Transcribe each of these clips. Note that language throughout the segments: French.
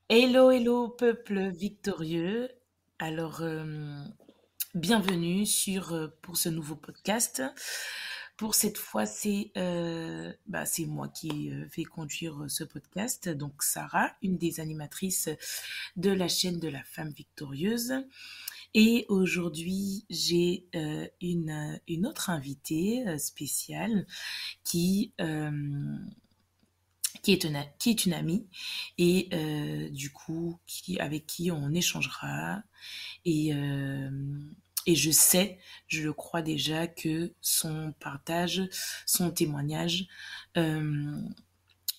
Hello, hello, peuple victorieux. Alors, bienvenue pour ce nouveau podcast. Pour cette fois, c'est moi qui vais conduire ce podcast. Donc, Sarah, une des animatrices de la chaîne de la femme victorieuse. Et aujourd'hui, j'ai une autre invitée spéciale qui qui est une amie et du coup avec qui on échangera et euh, et je le crois déjà que son partage, son témoignage euh,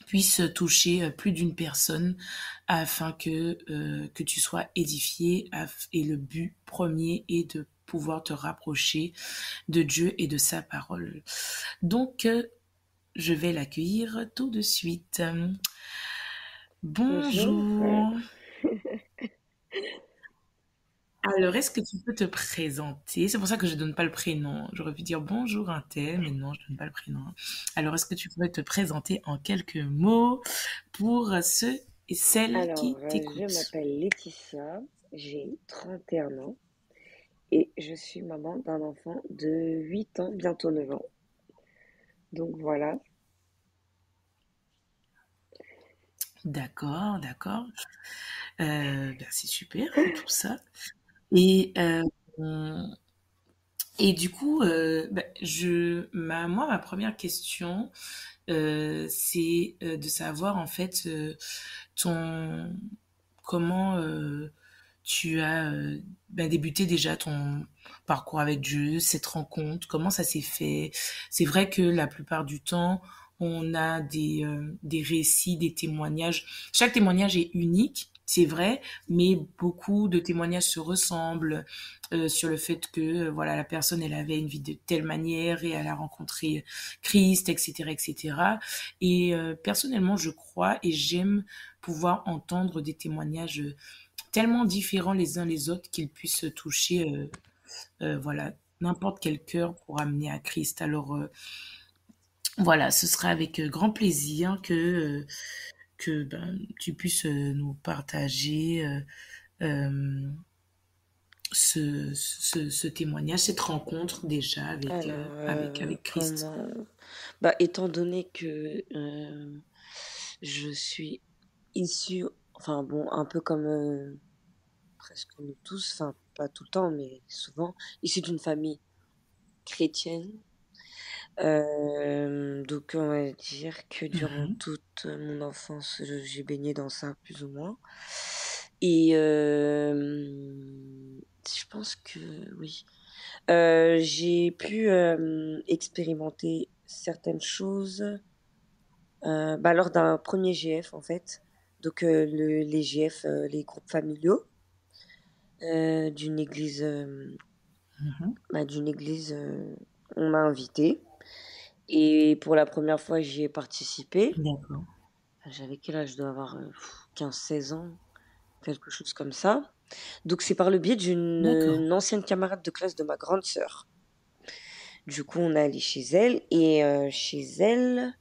puisse toucher plus d'une personne afin que tu sois édifié et le but premier est de pouvoir te rapprocher de Dieu et de sa parole. Donc, je vais l'accueillir tout de suite. Bonjour. Bonjour. Alors, est-ce que tu peux te présenter? C'est pour ça que je donne pas le prénom. J'aurais pu dire bonjour un tel, mais non, je donne pas le prénom. Alors, est-ce que tu pourrais te présenter en quelques mots pour ceux et celles Alors, qui je t'écoutent? m'appelle Laetitia, j'ai 31 ans et je suis maman d'un enfant de 8 ans, bientôt 9 ans. Donc voilà. D'accord, d'accord. C'est super tout ça. Et euh, et du coup, moi, ma première question, c'est de savoir en fait ton comment tu as débuté déjà ton parcours avec Dieu, cette rencontre, comment ça s'est fait. C'est vrai que la plupart du temps, on a des récits, des témoignages. Chaque témoignage est unique, c'est vrai, mais beaucoup de témoignages se ressemblent sur le fait que voilà la personne elle avait une vie de telle manière et elle a rencontré Christ, etc., etc. Et cetera. Et personnellement, je crois et j'aime pouvoir entendre des témoignages tellement différents les uns les autres qu'ils puissent toucher voilà n'importe quel cœur pour amener à Christ. Alors voilà, ce sera avec grand plaisir que tu puisses nous partager euh, ce témoignage, cette rencontre déjà Alors, avec Christ. comment... Bah, étant donné que je suis issue, enfin bon, un peu comme presque nous tous, enfin pas tout le temps, mais souvent, issue d'une famille chrétienne. Donc on va dire que durant Mhm. toute mon enfance, j'ai baigné dans ça plus ou moins et je pense que oui, j'ai pu, expérimenter certaines choses, lors d'un premier GF en fait. Donc les GF, les groupes familiaux, d'une église, Mhm. d'une église, on m'a invitée et pour la première fois, j'y ai participé. D'accord. J'avais quel âge? Je dois avoir, 15-16 ans, quelque chose comme ça. Donc c'est par le biais d'une, D'accord. une ancienne camarade de classe de ma grande sœur. Du coup, on est allé chez elle et chez elle,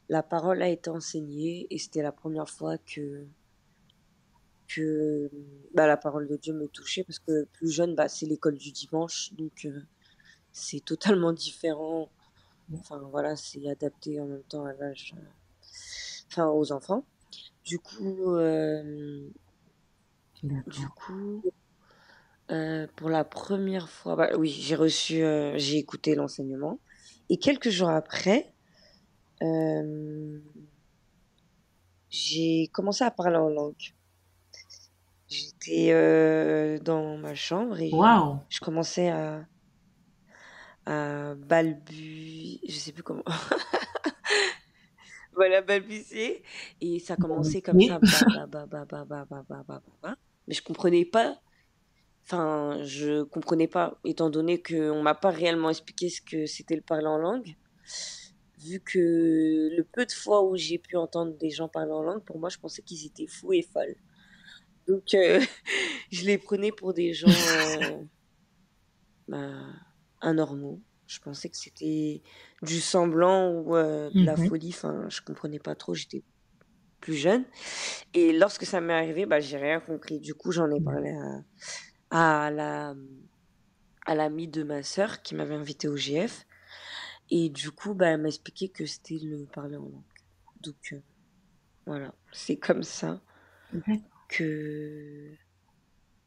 la parole a été enseignée et c'était la première fois que, la parole de Dieu me touchait parce que plus jeune, c'est l'école du dimanche, donc c'est totalement différent. Enfin voilà, c'est adapté en même temps à l'âge, aux enfants. Du coup, du D'accord. coup pour la première fois, oui, j'ai écouté l'enseignement et quelques jours après, hem, j'ai commencé à parler en langue. J'étais, dans ma chambre et Waouh. je commençais à je sais plus comment, voilà, balbutier et ça commençait comme Oui. ça, ba ba ba ba ba ba ba ba ba ba ba, mais je comprenais pas. Enfin, je comprenais pas, étant donné qu'on m'a pas réellement expliqué ce que c'était le parler en langue. Vu que le peu de fois où j'ai pu entendre des gens parler en langue, pour moi, je pensais qu'ils étaient fous et folles. Donc, je les prenais pour des gens bah, anormaux. Je pensais que c'était du semblant ou de la Mhm. folie. Enfin, je comprenais pas trop. J'étais plus jeune. Et lorsque ça m'est arrivé, bah, j'ai rien compris. Du coup, j'en ai parlé à la, à l'amie de ma sœur qui m'avait invité au GF. Et du coup, bah, elle m'a expliqué que c'était le parler en langue. Donc, voilà. C'est comme ça D'accord. que,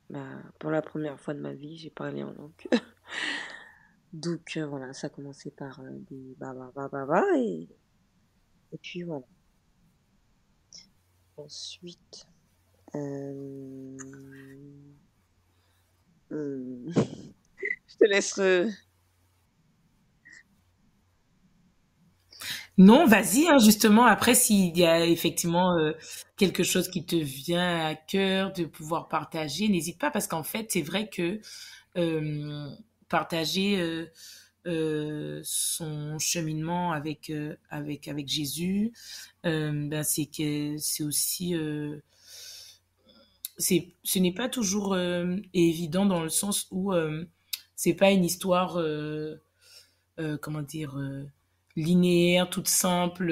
bah, pour la première fois de ma vie, j'ai parlé en langue. Donc, voilà, ça a commencé par des ba, et puis voilà. Ensuite, euh, hmm, je te laisse. Non, vas-y, hein, justement, après, s'il y a effectivement quelque chose qui te vient à cœur de pouvoir partager, n'hésite pas, parce qu'en fait, c'est vrai que euh, partager son cheminement avec Jésus, ben c'est que c'est aussi ce n'est pas toujours évident dans le sens où c'est pas une histoire comment dire linéaire, toute simple.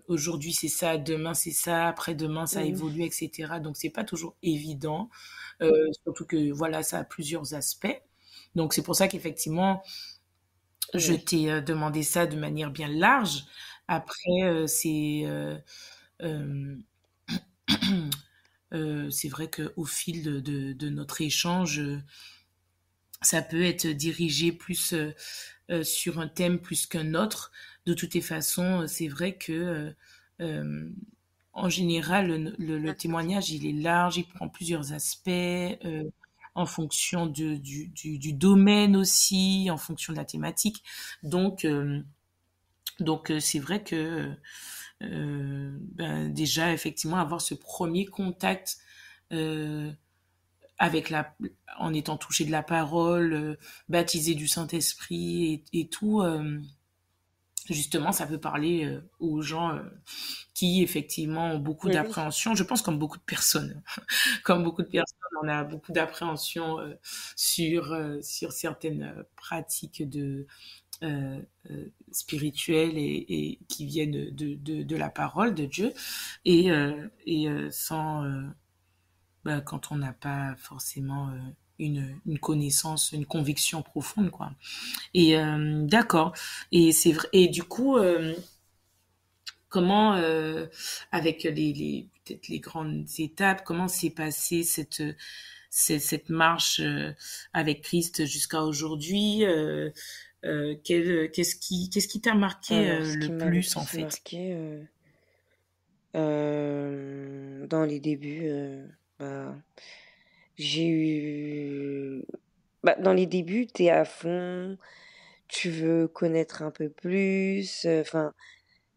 Aujourd'hui c'est ça, demain c'est ça, après-demain ça Mhm. évolue, etc. Donc c'est pas toujours évident, surtout que voilà ça a plusieurs aspects. Donc c'est pour ça qu'effectivement je Ouais. t'ai demandé ça de manière bien large. Après euh, c'est vrai qu'au fil de notre échange, ça peut être dirigé plus sur un thème plus qu'un autre. De toutes les façons, c'est vrai que euh, en général, le témoignage, il est large, il prend plusieurs aspects en fonction du domaine aussi, en fonction de la thématique. Donc, c'est vrai que ben, déjà, effectivement, avoir ce premier contact euh, avec en étant touché de la parole, baptisé du Saint-Esprit et tout, justement, ça peut parler aux gens qui effectivement ont beaucoup Oui. d'appréhension. Je pense comme beaucoup de personnes, comme beaucoup de personnes, on a beaucoup d'appréhension sur certaines pratiques spirituelles et qui viennent de la parole de Dieu sans bah, quand on n'a pas forcément une connaissance, une conviction profonde, quoi. Et d'accord. Et c'est vrai. Et du coup, comment, avec peut-être les grandes étapes, comment s'est passée cette marche avec Christ jusqu'à aujourd'hui qu'est-ce qui t'a marqué Alors, ce le qui m'a le plus en plus fait? marqué dans les débuts, bah, j'ai eu... Bah, dans les débuts, t'es à fond, tu veux connaître un peu plus, enfin,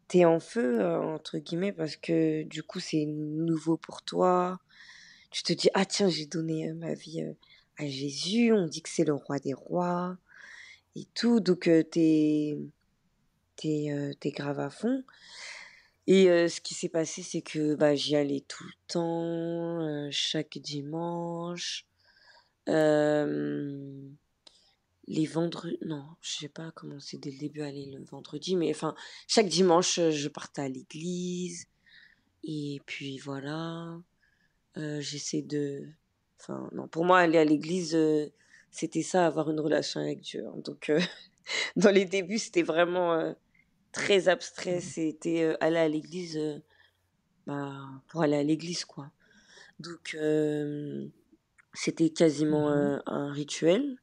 t'es en feu, entre guillemets, parce que du coup, c'est nouveau pour toi. Tu te dis, ah tiens, j'ai donné ma vie à Jésus, on dit que c'est le roi des rois et tout, donc t'es grave à fond. Et ce qui s'est passé, c'est que bah, j'y allais tout le temps, chaque dimanche. Euh, les vendredis, non, je sais pas comment c'est dès le début aller le vendredi, mais enfin, chaque dimanche, je partais à l'église. Et puis voilà, j'essaie de... Enfin, non, pour moi, aller à l'église, c'était ça, avoir une relation avec Dieu, hein. Donc, dans les débuts, c'était vraiment très abstrait. C'était aller à l'église bah, pour aller à l'église, quoi. Donc, c'était quasiment Mhm. un rituel,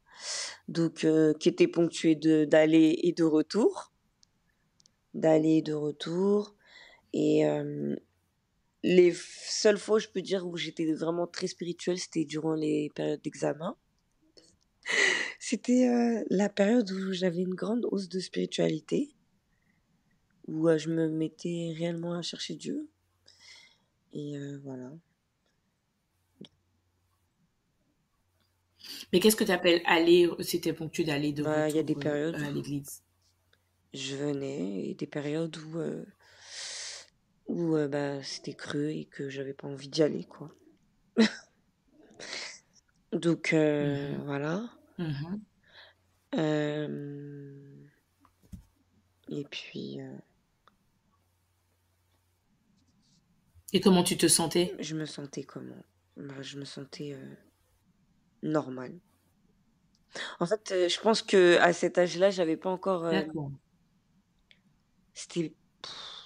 donc qui était ponctué d'aller et de retour, d'aller et de retour. Et seules fois, je peux dire, où j'étais vraiment très spirituelle, c'était durant les périodes d'examen. C'était la période où j'avais une grande hausse de spiritualité, où je me mettais réellement à chercher Dieu. Et voilà. Mais qu'est-ce que tu appelles aller? C'était ponctué d'aller de Bah, il y a des retour périodes à où l'église. je venais et des périodes où bah, c'était creux et que j'avais pas envie d'y aller, quoi. Donc Mhm. voilà. Mhm. Euh, et puis Et comment tu te sentais? Je me sentais comment? Bah, je me sentais normale. En fait, je pense que à cet âge-là, j'avais pas encore. D'accord. C'était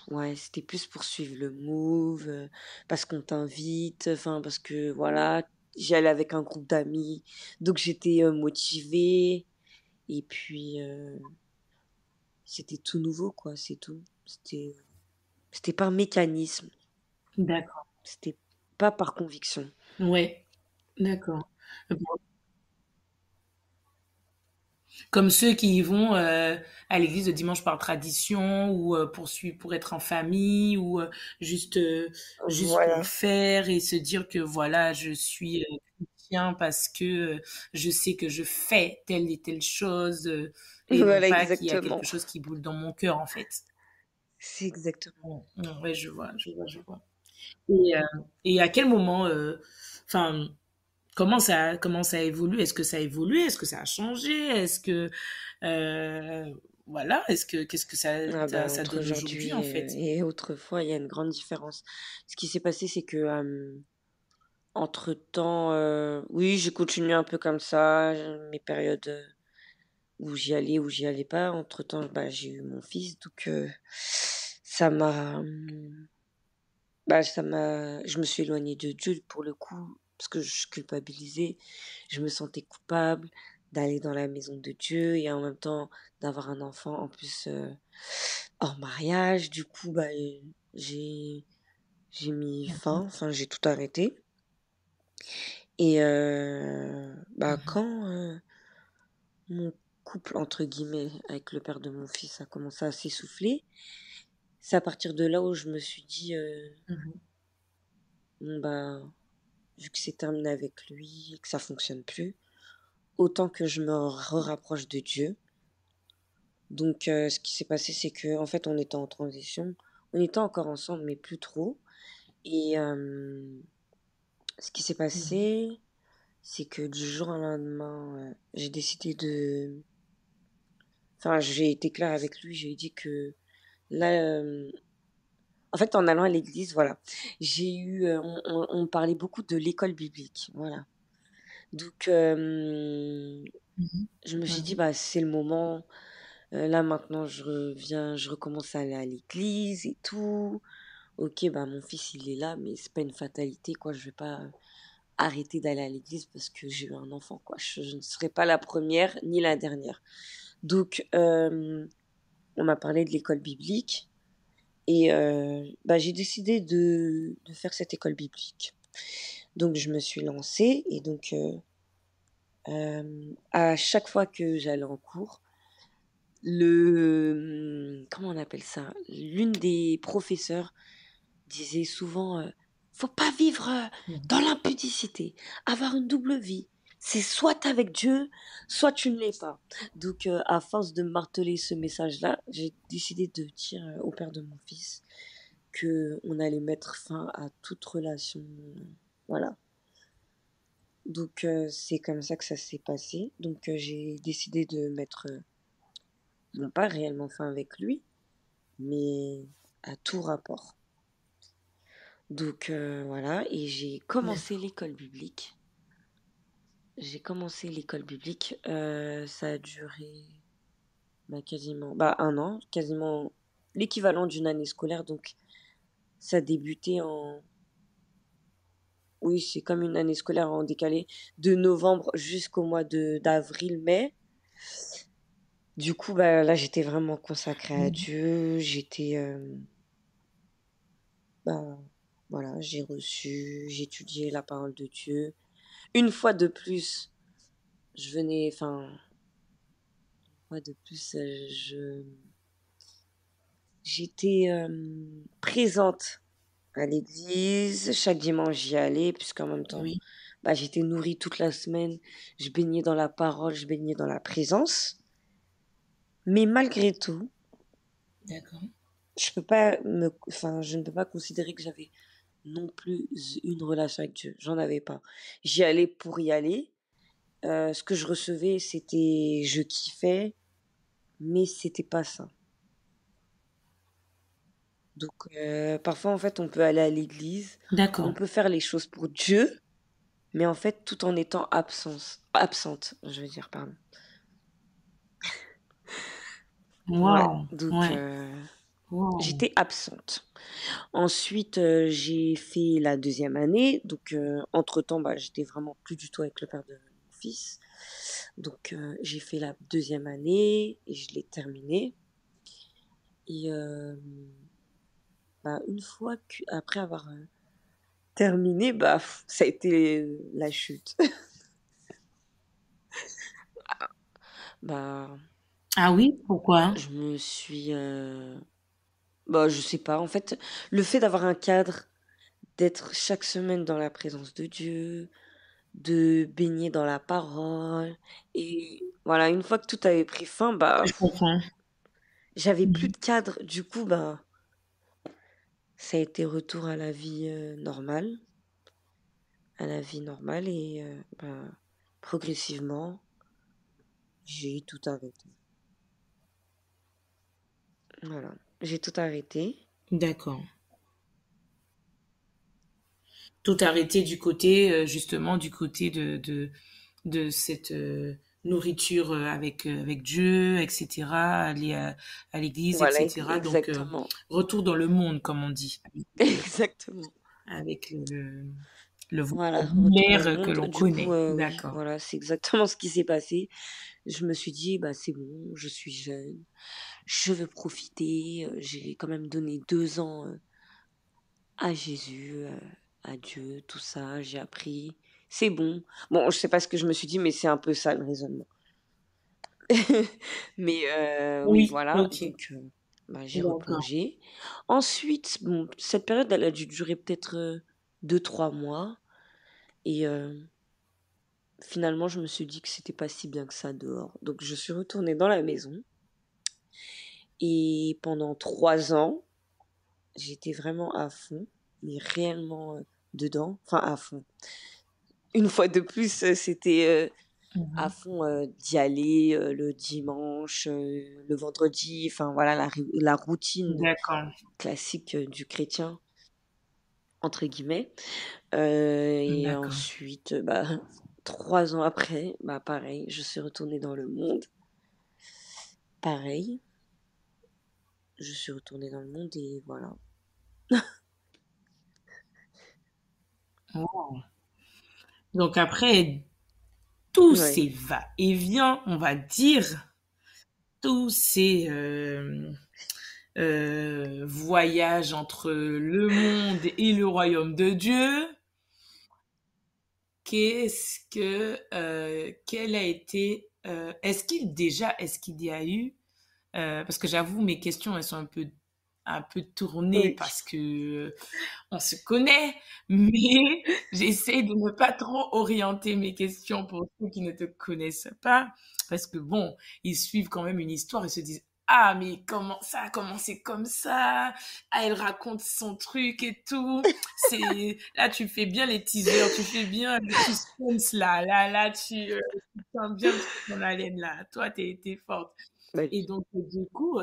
ouais, c'était plus pour suivre le move, parce qu'on t'invite, enfin parce que voilà, j'y allais avec un groupe d'amis, donc j'étais, motivée et puis, c'était tout nouveau quoi, c'est tout. C'était par mécanisme, D'accord. c'était pas par conviction. Ouais, d'accord. Bon, comme ceux qui y vont à l'église le dimanche par tradition ou pour être en famille ou juste juste pour Voilà, faire et se dire que voilà, je suis chrétien parce que je sais que je fais telle et telle chose et non voilà pas qu'il y a exactement. quelque chose qui boule dans mon cœur en fait. C'est exactement. Ouais, je vois, je vois, je vois. Et, euh, et à quel moment, enfin, comment ça évolue? Est-ce que ça a évolué? Est-ce que ça a changé? Est-ce que, voilà, qu'est-ce que Ah bah, ça entre donne aujourd'hui, aujourd'hui, en fait? et autrefois, il y a une grande différence. Ce qui s'est passé, c'est que, entre-temps, oui, j'ai continué un peu comme ça, mes périodes, où j'y allais pas. Entre-temps, bah, j'ai eu mon fils, donc ça m'a, bah, je me suis éloignée de Dieu pour le coup, parce que je culpabilisais. Je me sentais coupable d'aller dans la maison de Dieu et en même temps d'avoir un enfant en plus, hors mariage. Du coup, bah, j'ai j'ai mis fin, enfin, j'ai tout arrêté et bah, Mhm. quand, mon couple entre guillemets avec le père de mon fils a commencé à s'essouffler. C'est à partir de là où je me suis dit, Mhm. «Bon bah, vu que c'est terminé avec lui et que ça fonctionne plus, autant que je me rapproche de Dieu». Donc ce qui s'est passé, c'est que en fait, on était en transition. On était encore ensemble, mais plus trop et ce qui s'est Mhm. passé, c'est que du jour au lendemain, j'ai décidé de enfin, j'ai été claire avec lui, j'ai dit que là, en fait, en allant à l'église, voilà, j'ai eu, on parlait beaucoup de l'école biblique, voilà. Donc Mhm. je me suis dit: Mhm. «Bah, c'est le moment, là maintenant je recommence à aller à l'église et tout. OK, bah, mon fils il est là, mais c'est pas une fatalité quoi, je vais pas arrêter d'aller à l'église parce que j'ai eu un enfant quoi. Je ne serai pas la première ni la dernière». Donc on m'a parlé de l'école biblique et bah, j'ai décidé de faire cette école biblique. Donc je me suis lancée et donc à chaque fois que j'allais en cours, comment on appelle ça? L'une des professeurs disait souvent, «Faut pas vivre, Mhm. dans l'impudicité, avoir une double vie. C'est soit tu avec Dieu, soit tu ne l'es pas». Donc à force de marteler ce message-là, j'ai décidé de dire, au père de mon fils qu'on allait mettre fin à toute relation, voilà. Donc c'est comme ça que ça s'est passé. Donc j'ai décidé de mettre, non pas réellement fin avec lui, mais à tout rapport. Donc voilà et D'accord. j'ai commencé l'école biblique, ça a duré, bah, quasiment, bah, 1 an, quasiment l'équivalent d'une année scolaire donc ça a débuté en oui, c'est comme une année scolaire en décalé, de novembre jusqu'au mois de d'avril-mai. Du coup, bah, là, j'étais vraiment consacrée à Mhm. Dieu, j'étais, bah, voilà, j'ai étudié la parole de Dieu. Une fois de plus, je venais enfin, une fois de plus, j'étais, présente à l'église. Chaque dimanche, j'y allais puisqu'en même temps, Oui, bah, j'étais nourrie toute la semaine. Je baignais dans la parole, je baignais dans la présence. Mais malgré tout, d'accord. je ne peux pas considérer que j'avais non plus une relation avec Dieu. J'en avais pas. J'y allais pour y aller. Ce que je recevais, c'était je kiffais, mais c'était pas ça. Donc, parfois, en fait, on peut aller à l'église, on D'accord. peut faire les choses pour Dieu, mais en fait, tout en étant absente, je veux dire, pardon. Ouais, Waouh. donc Ouais. Waouh. j'étais absente. Ensuite, j'ai fait la deuxième année. Donc, entre-temps, bah, j'étais vraiment plus du tout avec le père de mon fils. Donc, j'ai fait la deuxième année et je l'ai terminée. Et bah, une fois après avoir terminé, bah, ça a été la chute. Bah, Ah oui, pourquoi? je me suis... bah, je sais pas. En fait, le fait d'avoir un cadre, d'être chaque semaine dans la présence de Dieu, de baigner dans la parole. Et voilà, une fois que tout avait pris fin, bah, Je comprends. j'avais plus Mhm. de cadre. Du coup, bah, ça a été retour à la vie normale, et bah, progressivement, j'ai tout arrêté. Voilà, j'ai tout arrêté. D'accord. Tout arrêter du côté, justement, du côté de cette nourriture avec Dieu, etc., aller à l'église, Voilà, etc. Donc, exactement. retour dans le monde, comme on dit, Exactement. avec le Voilà, retour dans le vocabulaire que monde. l'on Du coup, connaît. oui, D'accord. voilà, c'est exactement ce qui s'est passé. Je me suis dit, bah, c'est bon, je suis jeune, je veux profiter. J'ai quand même donné 2 ans à Jésus, à Dieu, tout ça. J'ai appris. C'est bon. Bon, je sais pas ce que je me suis dit, mais c'est un peu ça le raisonnement. Mais oui, Oui, voilà. ok. Donc, bah, j'ai D'accord. replongé. Ensuite, bon, cette période, elle a dû durer peut-être 2, 3 mois. Et finalement, je me suis dit que c'était pas si bien que ça dehors. Donc, je suis retournée dans la maison. Et pendant 3 ans, j'étais vraiment à fond, mais réellement dedans. Enfin, à fond. Une fois de plus, c'était à Mhm. fond d'y aller le dimanche, le vendredi. Enfin, voilà, la routine D'accord. classique du chrétien, entre guillemets. Et D'accord. ensuite, bah, 3 ans après, bah, pareil, je suis retournée dans le monde. Pareil, je suis retournée dans le monde et voilà. Wow. Donc après tous Ouais. ces va-et-vient, on va dire, tous ces voyages entre le monde et le royaume de Dieu, quel a été, est-ce qu'il y a eu, parce que j'avoue mes questions elles sont un peu tournées Oui. parce que on se connaît, mais j'essaie de ne pas trop orienter mes questions pour ceux qui ne te connaissent pas, parce que bon, ils suivent quand même une histoire et se disent, ah, mais comment ça a commencé comme ça? Ah, elle raconte son truc et tout. Là, tu fais bien les teasers, tu fais bien le suspense là, tu tiens bien le truc dans la laine là. Toi, t'es forte. Bah, Et donc, du coup,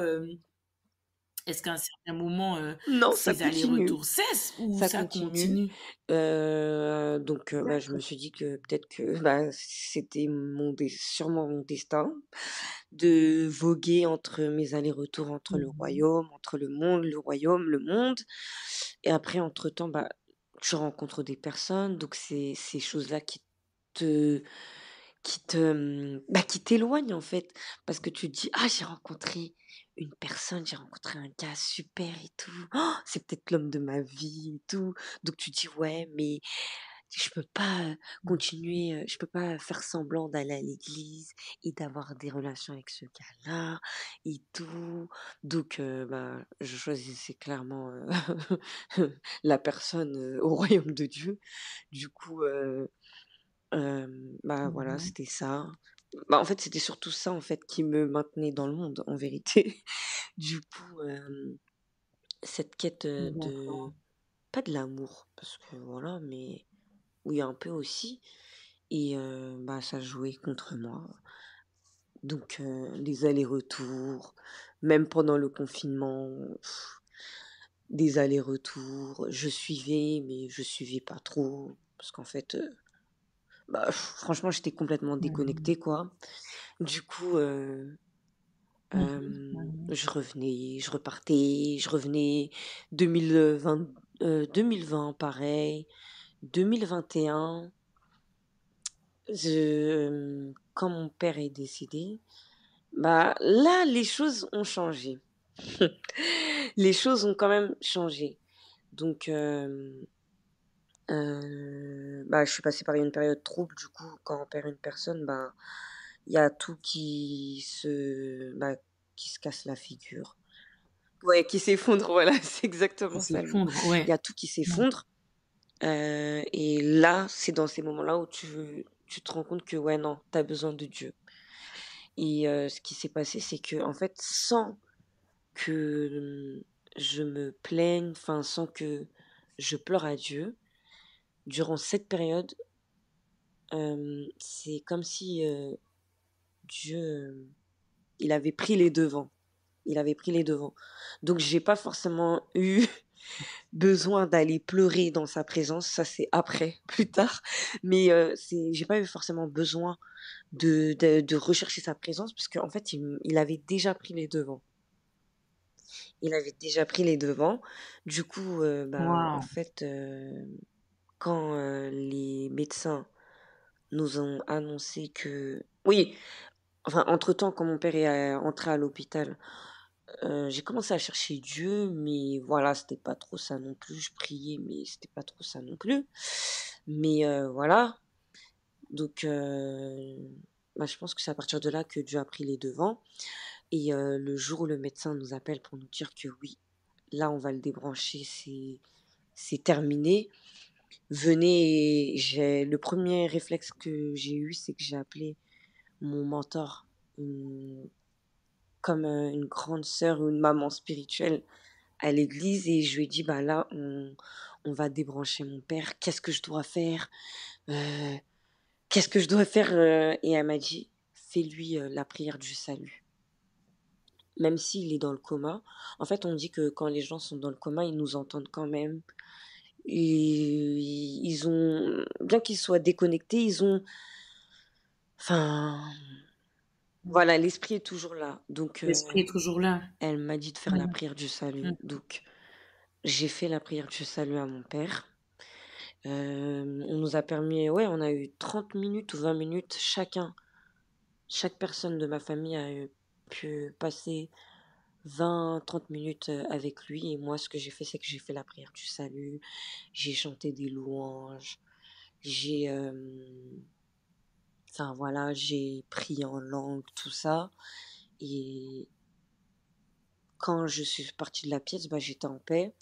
est-ce qu'à un certain moment, non, ça ces continue. allers-retours cessent ou Ça ça continue. continue? Donc, bah, je me D'accord. suis dit que peut-être que bah, c'était sûrement mon destin de voguer entre mes allers-retours entre le Mmh. royaume, entre le monde, le royaume, le monde. Et après, entre-temps, bah, tu rencontres des personnes. Donc, c'est ces choses-là te, qui t'éloignent, en fait. Parce que tu te dis, ah, j'ai rencontré un gars super et tout. Oh, c'est peut-être l'homme de ma vie et tout. Donc, tu dis, ouais, mais je peux pas continuer, je peux pas faire semblant d'aller à l'église et d'avoir des relations avec ce gars-là et tout. Donc, bah, je choisissais clairement la personne au royaume de Dieu. Du coup, bah voilà, Mmh. c'était ça. Bah, en fait, c'était surtout ça en fait qui me maintenait dans le monde, en vérité. Du coup, cette quête D'accord. pas de l'amour, parce que voilà, mais oui, un peu aussi. Et bah, ça jouait contre moi. Donc les allers-retours, même pendant le confinement, des allers-retours. Je suivais, mais je suivais pas trop. Parce qu'en fait, bah, franchement, j'étais complètement Mhm. déconnectée, quoi. Du coup, Mhm. Mhm. je revenais, je repartais, je revenais. 2020, 2020 pareil. 2021, quand mon père est décédé, bah là, les choses ont changé. Les choses ont quand même changé. Donc, bah, je suis passée par une période trouble. Du coup, quand on perd une personne, bah, il y a tout qui se casse la figure. Ouais, qui s'effondre, voilà, c'est Qui exactement ça le mot. s'effondre, Il y ouais. a tout qui Ouais. s'effondre. Et là, c'est dans ces moments-là où tu te rends compte que, ouais, non, t'as besoin de Dieu. Et ce qui s'est passé, c'est que, en fait, sans que je me plaigne, enfin, sans que je pleure à Dieu, durant cette période, c'est comme si Dieu, il avait pris les devants. Il avait pris les devants. Donc, j'ai pas forcément eu besoin d'aller pleurer dans sa présence. Ça, c'est après, plus tard. Mais j'ai pas eu forcément besoin de rechercher sa présence parce qu'en fait, il avait déjà pris les devants. Il avait déjà pris les devants. Du coup, bah, en Waouh. fait, quand les médecins nous ont annoncé que... Oui, enfin, entre-temps, quand mon père est entré à l'hôpital, j'ai commencé à chercher Dieu, mais voilà, c'était pas trop ça non plus. Je priais, mais c'était pas trop ça non plus. Mais voilà, donc bah, je pense que c'est à partir de là que Dieu a pris les devants. Et le jour où le médecin nous appelle pour nous dire que oui, là, on va le débrancher, c'est terminé. Venez, le premier réflexe que j'ai eu, c'est que j'ai appelé mon mentor, une- comme une grande sœur ou une maman spirituelle à l'église, et je lui ai dit, bah là, on va débrancher mon père, qu'est-ce que je dois faire? Euh, Qu'est-ce que je dois faire? Et elle m'a dit, fais-lui la prière du salut. Même s'il est dans le coma. En fait, on dit que quand les gens sont dans le coma, ils nous entendent quand même. Et ils ont, bien qu'ils soient déconnectés, ils ont, enfin, voilà, l'esprit est toujours là. Donc, L'esprit est toujours là. elle m'a dit de faire la Mhm. prière du salut. Mhm. Donc, j'ai fait la prière du salut à mon père. On nous a permis, ouais, on a eu 30 minutes ou 20 minutes chacun. Chaque personne de ma famille a pu passer 20-30 minutes avec lui. Et moi, ce que j'ai fait, c'est que j'ai fait la prière du salut. J'ai chanté des louanges. J'ai, enfin voilà, j'ai prié en langue, tout ça. Et quand je suis partie de la pièce, bah, j'étais en paix.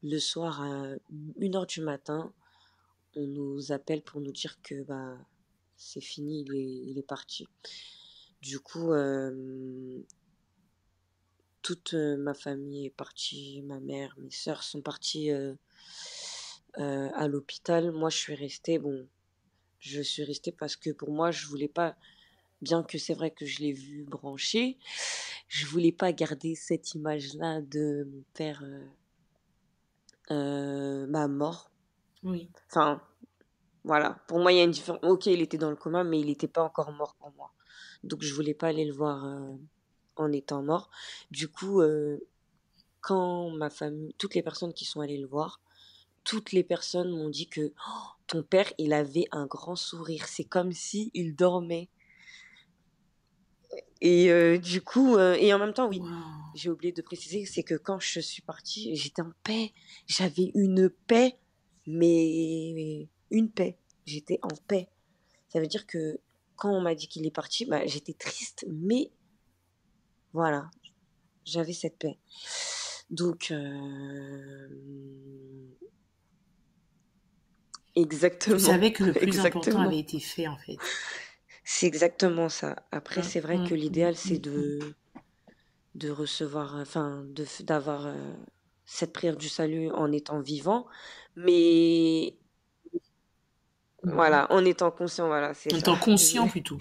Le soir, à 1 heure du matin, on nous appelle pour nous dire que bah, c'est fini, il est parti. Du coup, toute ma famille est partie, ma mère, mes sœurs sont parties à l'hôpital. Moi, je suis restée. Bon, je suis restée parce que pour moi, je voulais pas, bien que c'est vrai que je l'ai vu branché, je voulais pas garder cette image-là de mon père bah, mort. Oui. Enfin, voilà. Pour moi, il y a une différence. Ok, il était dans le coma, mais il n'était pas encore mort pour moi. Donc, je voulais pas aller le voir en étant mort. Du coup, quand ma famille, toutes les personnes qui sont allées le voir, toutes les personnes m'ont dit que oh, ton père, il avait un grand sourire. C'est comme si il dormait. Et du coup, et en même temps, oui, Waouh. j'ai oublié de préciser, c'est que quand je suis partie, j'étais en paix. J'avais une paix, mais une paix. J'étais en paix. Ça veut dire que quand on m'a dit qu'il est parti, bah, j'étais triste, mais voilà, j'avais cette paix. Donc, Tu exactement, savais que le plus important exactement. avait été fait, en fait. C'est exactement ça. Après, Mm, c'est vrai que mm, mm, l'idéal, c'est mm, mm. de recevoir, enfin, d'avoir cette prière du salut en étant vivant, mais Mhm. voilà, en étant conscient, voilà, c'est En ça. étant conscient, Désolée. plutôt.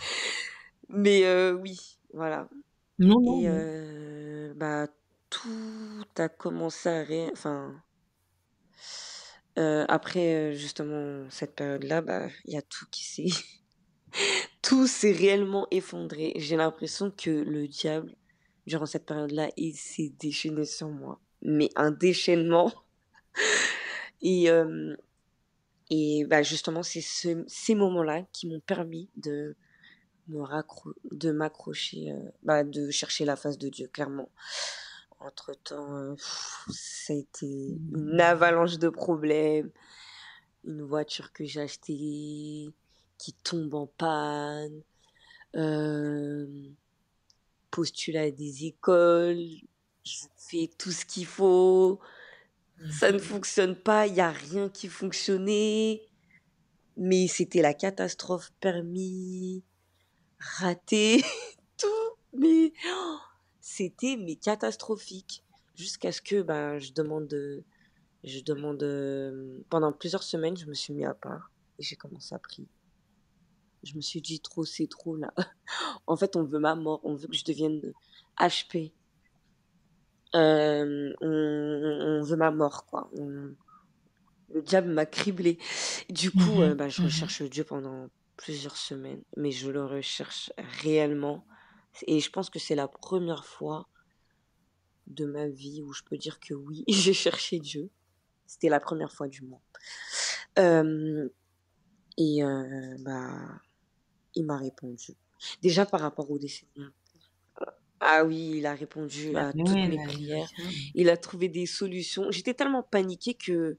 Mais oui, voilà. Non, non, Et non. bah, tout a commencé à enfin, après, justement cette période-là, bah, il y a tout qui s'est tout s'est réellement effondré. J'ai l'impression que le diable, durant cette période-là, il s'est déchaîné sur moi. Mais un déchaînement et hem et bah, justement, c'est ces moments-là qui m'ont permis de m'accrocher, bah, de chercher la face de Dieu, clairement. Entre-temps, ça a été une avalanche de problèmes, une voiture que j'ai achetée qui tombe en panne, hem, postuler à des écoles, je fais tout ce qu'il faut, ça ne fonctionne pas, il y a rien qui fonctionnait, mais c'était la catastrophe, permis raté, tout, mais c'était mais catastrophique. Jusqu'à ce que, ben, pendant plusieurs semaines, je me suis mis à part et j'ai commencé à prier. Je me suis dit: «Trop, c'est trop là». En fait, on veut ma mort, on veut que je devienne HP. On veut ma mort, quoi. Le diable m'a criblée. Du coup, Mhm, bah, je mhm. recherche Dieu pendant plusieurs semaines, mais je le recherche réellement et je pense que c'est la première fois de ma vie où je peux dire que oui, j'ai cherché Dieu. C'était la première fois du moins. Hem bah, il m'a répondu. Déjà par rapport au décès de mon ah oui, il a répondu à toutes Amen, mes prières. alléluia. Il a trouvé des solutions. J'étais tellement paniquée que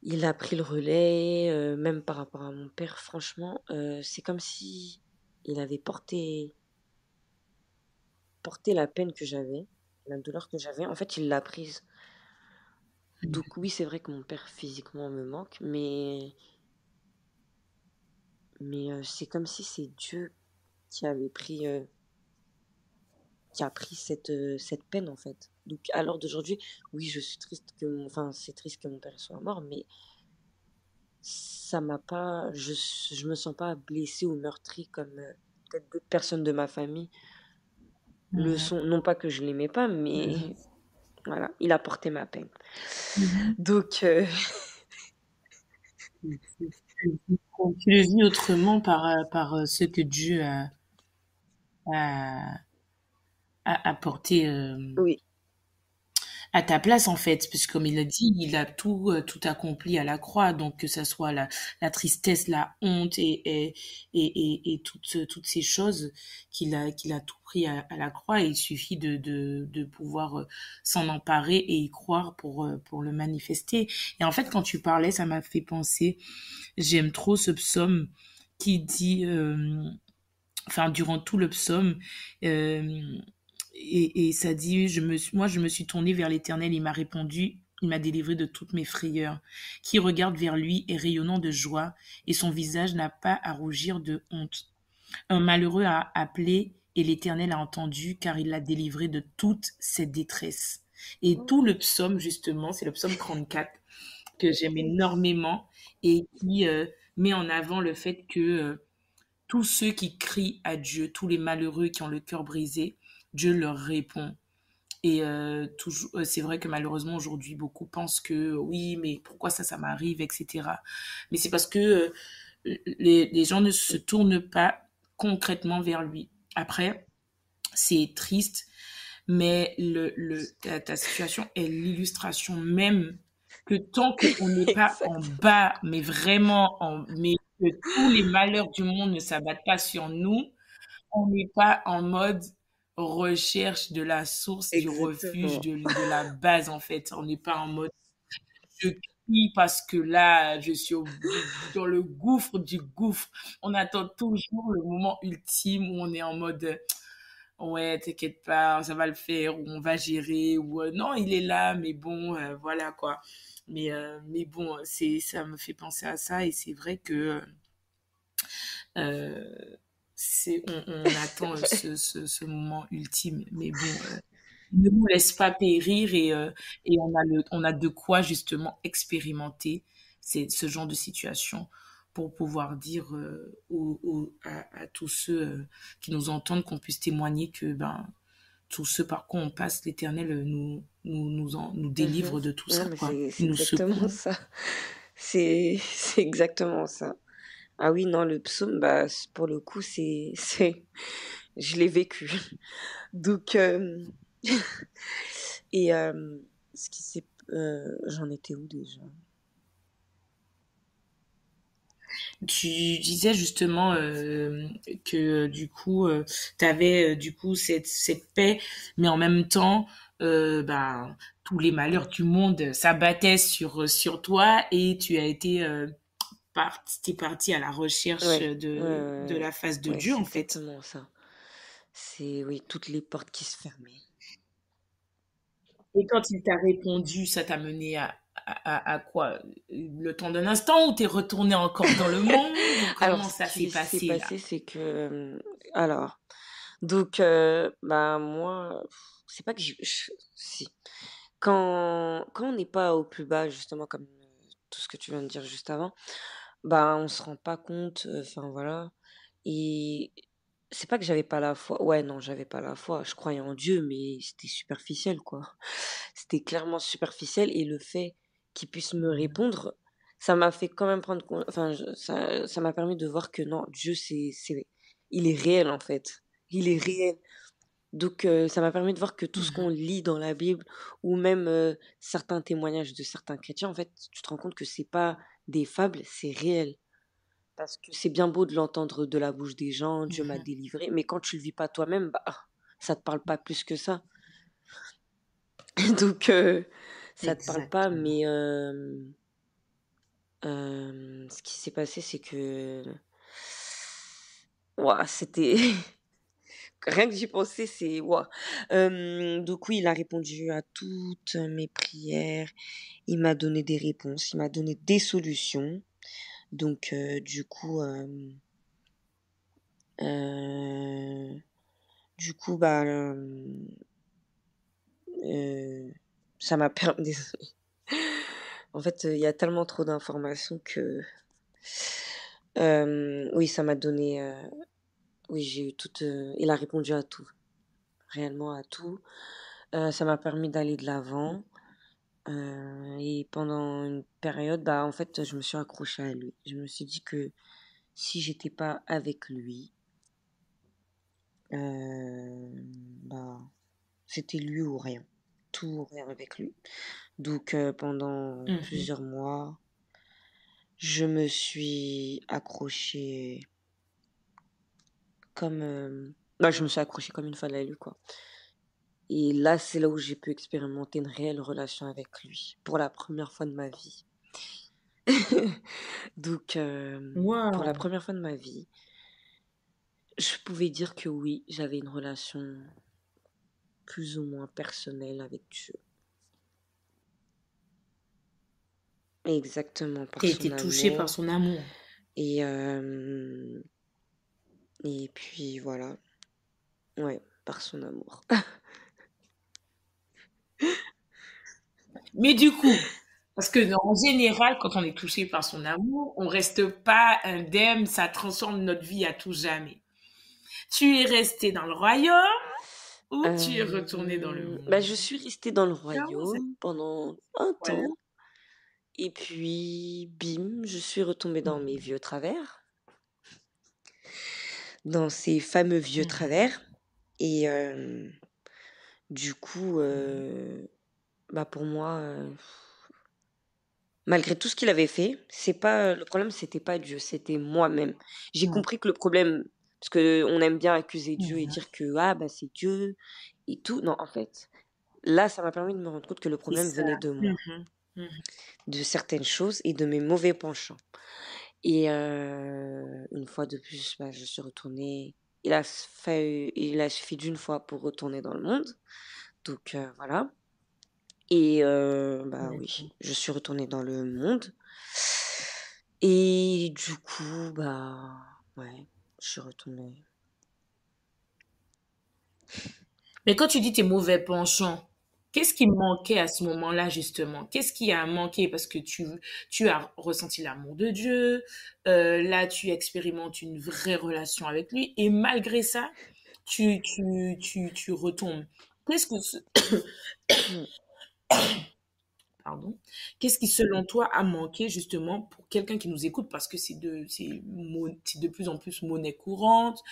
il a pris le relais, même par rapport à mon père. Franchement, c'est comme si il avait porté la peine que j'avais, la douleur que j'avais. En fait, il l'a prise. Donc oui, c'est vrai que mon père physiquement me manque, mais c'est comme si c'est Dieu qui avait pris, qui a pris cette peine, en fait. Donc à l'heure d'aujourd'hui, oui, je suis triste c'est triste que mon père soit mort, mais ça m'a pas je me sens pas blessée ou meurtrie comme, peut-être d'autres personnes de ma famille le Mhm, sont. Non pas que je l'aimais pas, mais mhm, voilà, il a porté ma peine. mhm. Donc Tu le vis autrement par ce que Dieu a apporté oui, à ta place en fait, puisque comme il l'a dit, il a tout accompli à la croix, donc que ça soit la tristesse, la honte et toutes ces choses qu'il a tout pris à la croix, et il suffit de pouvoir s'en emparer et y croire pour le manifester. Et en fait, quand tu parlais, ça m'a fait penser, j'aime trop ce psaume qui dit, enfin durant tout le psaume, euh, et ça dit, moi je me suis tournée vers l'Éternel, il m'a répondu, il m'a délivré de toutes mes frayeurs. Qui regarde vers lui est rayonnant de joie, et son visage n'a pas à rougir de honte. Un malheureux a appelé, et l'Éternel a entendu, car il l'a délivré de toute cette détresse. Et tout le psaume, justement, c'est le psaume 34 que j'aime énormément, et qui met en avant le fait que tous ceux qui crient à Dieu, tous les malheureux qui ont le cœur brisé, Dieu leur répond. Et toujours, c'est vrai que malheureusement aujourd'hui, beaucoup pensent que oui, mais pourquoi ça m'arrive, etc. Mais c'est parce que les gens ne se tournent pas concrètement vers lui. Après, c'est triste, mais ta situation est l'illustration même que tant qu'on n'est pas en exact, bas, mais vraiment mais que tous les malheurs du monde ne s'abattent pas sur nous, on n'est pas en mode recherche de la source, du refuge, exactement, de la base, en fait. On n'est pas en mode je crie parce que là, je suis dans le gouffre du gouffre. On attend toujours le moment ultime où on est en mode ouais, t'inquiète pas, ça va le faire, ou on va gérer, ou non, il est là, mais bon, voilà quoi. Mais bon, ça me fait penser à ça, et c'est vrai que euh, on attend ce moment ultime, mais bon, ne nous laisse pas périr, et on a de quoi justement expérimenter ce genre de situation pour pouvoir dire à tous ceux qui nous entendent, qu'on puisse témoigner que ben tout ce par quoi on passe, l'Éternel nous Mhm. délivre de tout Non, ça, mais quoi. c'est Il nous exactement secoue. ça. C'est exactement ça. Ah oui, non, le psaume, bah, pour le coup, je l'ai vécu. Donc, et ce qui s'est, j'en étais où déjà? Tu disais justement que du coup, tu avais du coup cette paix, mais en même temps, ben, tous les malheurs du monde s'abattaient sur toi et tu as été t'es parti à la recherche Ouais, ouais, de ouais, la face de ouais, Dieu, c'est en fait. exactement ça. C'est, oui, toutes les portes qui se fermaient. Et quand il t'a répondu, ça t'a mené à quoi? Le temps d'un instant ou t'es retourné encore dans le monde ou Alors, comment ce ça s'est qui s'est passé là? passé, c'est que, alors, donc, bah, moi, c'est pas que si. Quand on n'est pas au plus bas, justement, comme tout ce que tu viens de dire juste avant, bah, on se rend pas compte, enfin voilà. Et c'est pas que j'avais pas la foi. Ouais, non, j'avais pas la foi. Je croyais en Dieu, mais c'était superficiel, quoi. C'était clairement superficiel et le fait qu'il puisse me répondre, ça m'a fait quand même prendre enfin, ça m'a permis de voir que non, Dieu, il est réel, en fait. Il est réel. Donc, ça m'a permis de voir que tout ce qu'on Mhm. lit dans la Bible ou même, certains témoignages de certains chrétiens, en fait, tu te rends compte que c'est pas des fables, c'est réel. Parce que c'est bien beau de l'entendre de la bouche des gens: «Dieu m'a Mhm. délivré», mais quand tu le vis pas toi-même, bah, ça te parle pas plus que ça. Donc, ça te parle pas, Exactement. mais, ce qui s'est passé, c'est que, ouah, c'était rien que j'y pensais, c'est waouh! Donc oui, il a répondu à toutes mes prières. Il m'a donné des réponses, il m'a donné des solutions. Donc, heu, bah, heu, ça m'a permis désolée. En fait, il y a tellement trop d'informations que, oui, ça m'a donné, oui, j'ai eu toute, il a répondu à tout, réellement à tout. Ça m'a permis d'aller de l'avant, et pendant une période, bah, en fait, je me suis accrochée à lui. Je me suis dit que si j'étais pas avec lui, bah, c'était lui ou rien. Tout ou rien avec lui. Donc, pendant Mhm. plusieurs mois, je me suis accrochée comme, bah, je me suis accrochée comme une folle à lui, quoi. Et là, c'est là où j'ai pu expérimenter une réelle relation avec lui, pour la première fois de ma vie. Donc, pour la Waouh! première fois de ma vie, je pouvais dire que oui, j'avais une relation plus ou moins personnelle avec Dieu. Exactement, par T'as son été touché par amour. son amour. Et, et puis voilà, ouais, par son amour. Mais du coup, parce que en général, quand on est touché par son amour, on reste pas indemne, ça transforme notre vie à tout jamais. Tu es resté dans le royaume ou tu es retourné dans le Bah, monde? je suis restée dans le Comment ça? royaume pendant un Voilà. temps et puis bim, je suis retombée dans mes Mhm. vieux travers, dans ces fameux vieux Mhm. travers et du coup, bah, pour moi, malgré tout ce qu'il avait fait, c'est pas le problème, c'était pas Dieu, c'était moi-même. J'ai Mhm. compris que le problème parce qu'on aime bien accuser Dieu et Mhm. dire que: «Ah, bah, c'est Dieu et tout». Non, en fait, là, ça m'a permis de me rendre compte que le C'est problème ça. venait de moi, Mhm. Mhm. de certaines choses et de mes mauvais penchants et une fois de plus, bah, je suis retournée il a suffi d'une fois pour retourner dans le monde, donc voilà et bah, oui, Mhm. je suis retournée dans le monde et du coup, bah, ouais, je suis retournée. Mais quand tu dis tes mauvais penchants, qu'est-ce qui manquait à ce moment-là, justement? Qu'est-ce qui a manqué? Parce que tu as ressenti l'amour de Dieu, là, tu expérimentes une vraie relation avec lui, et malgré ça, tu retombes. Qu'est-ce que ce pardon, qu'est-ce qui selon toi a manqué justement pour quelqu'un qui nous écoute parce que c'est de plus en plus monnaie courante,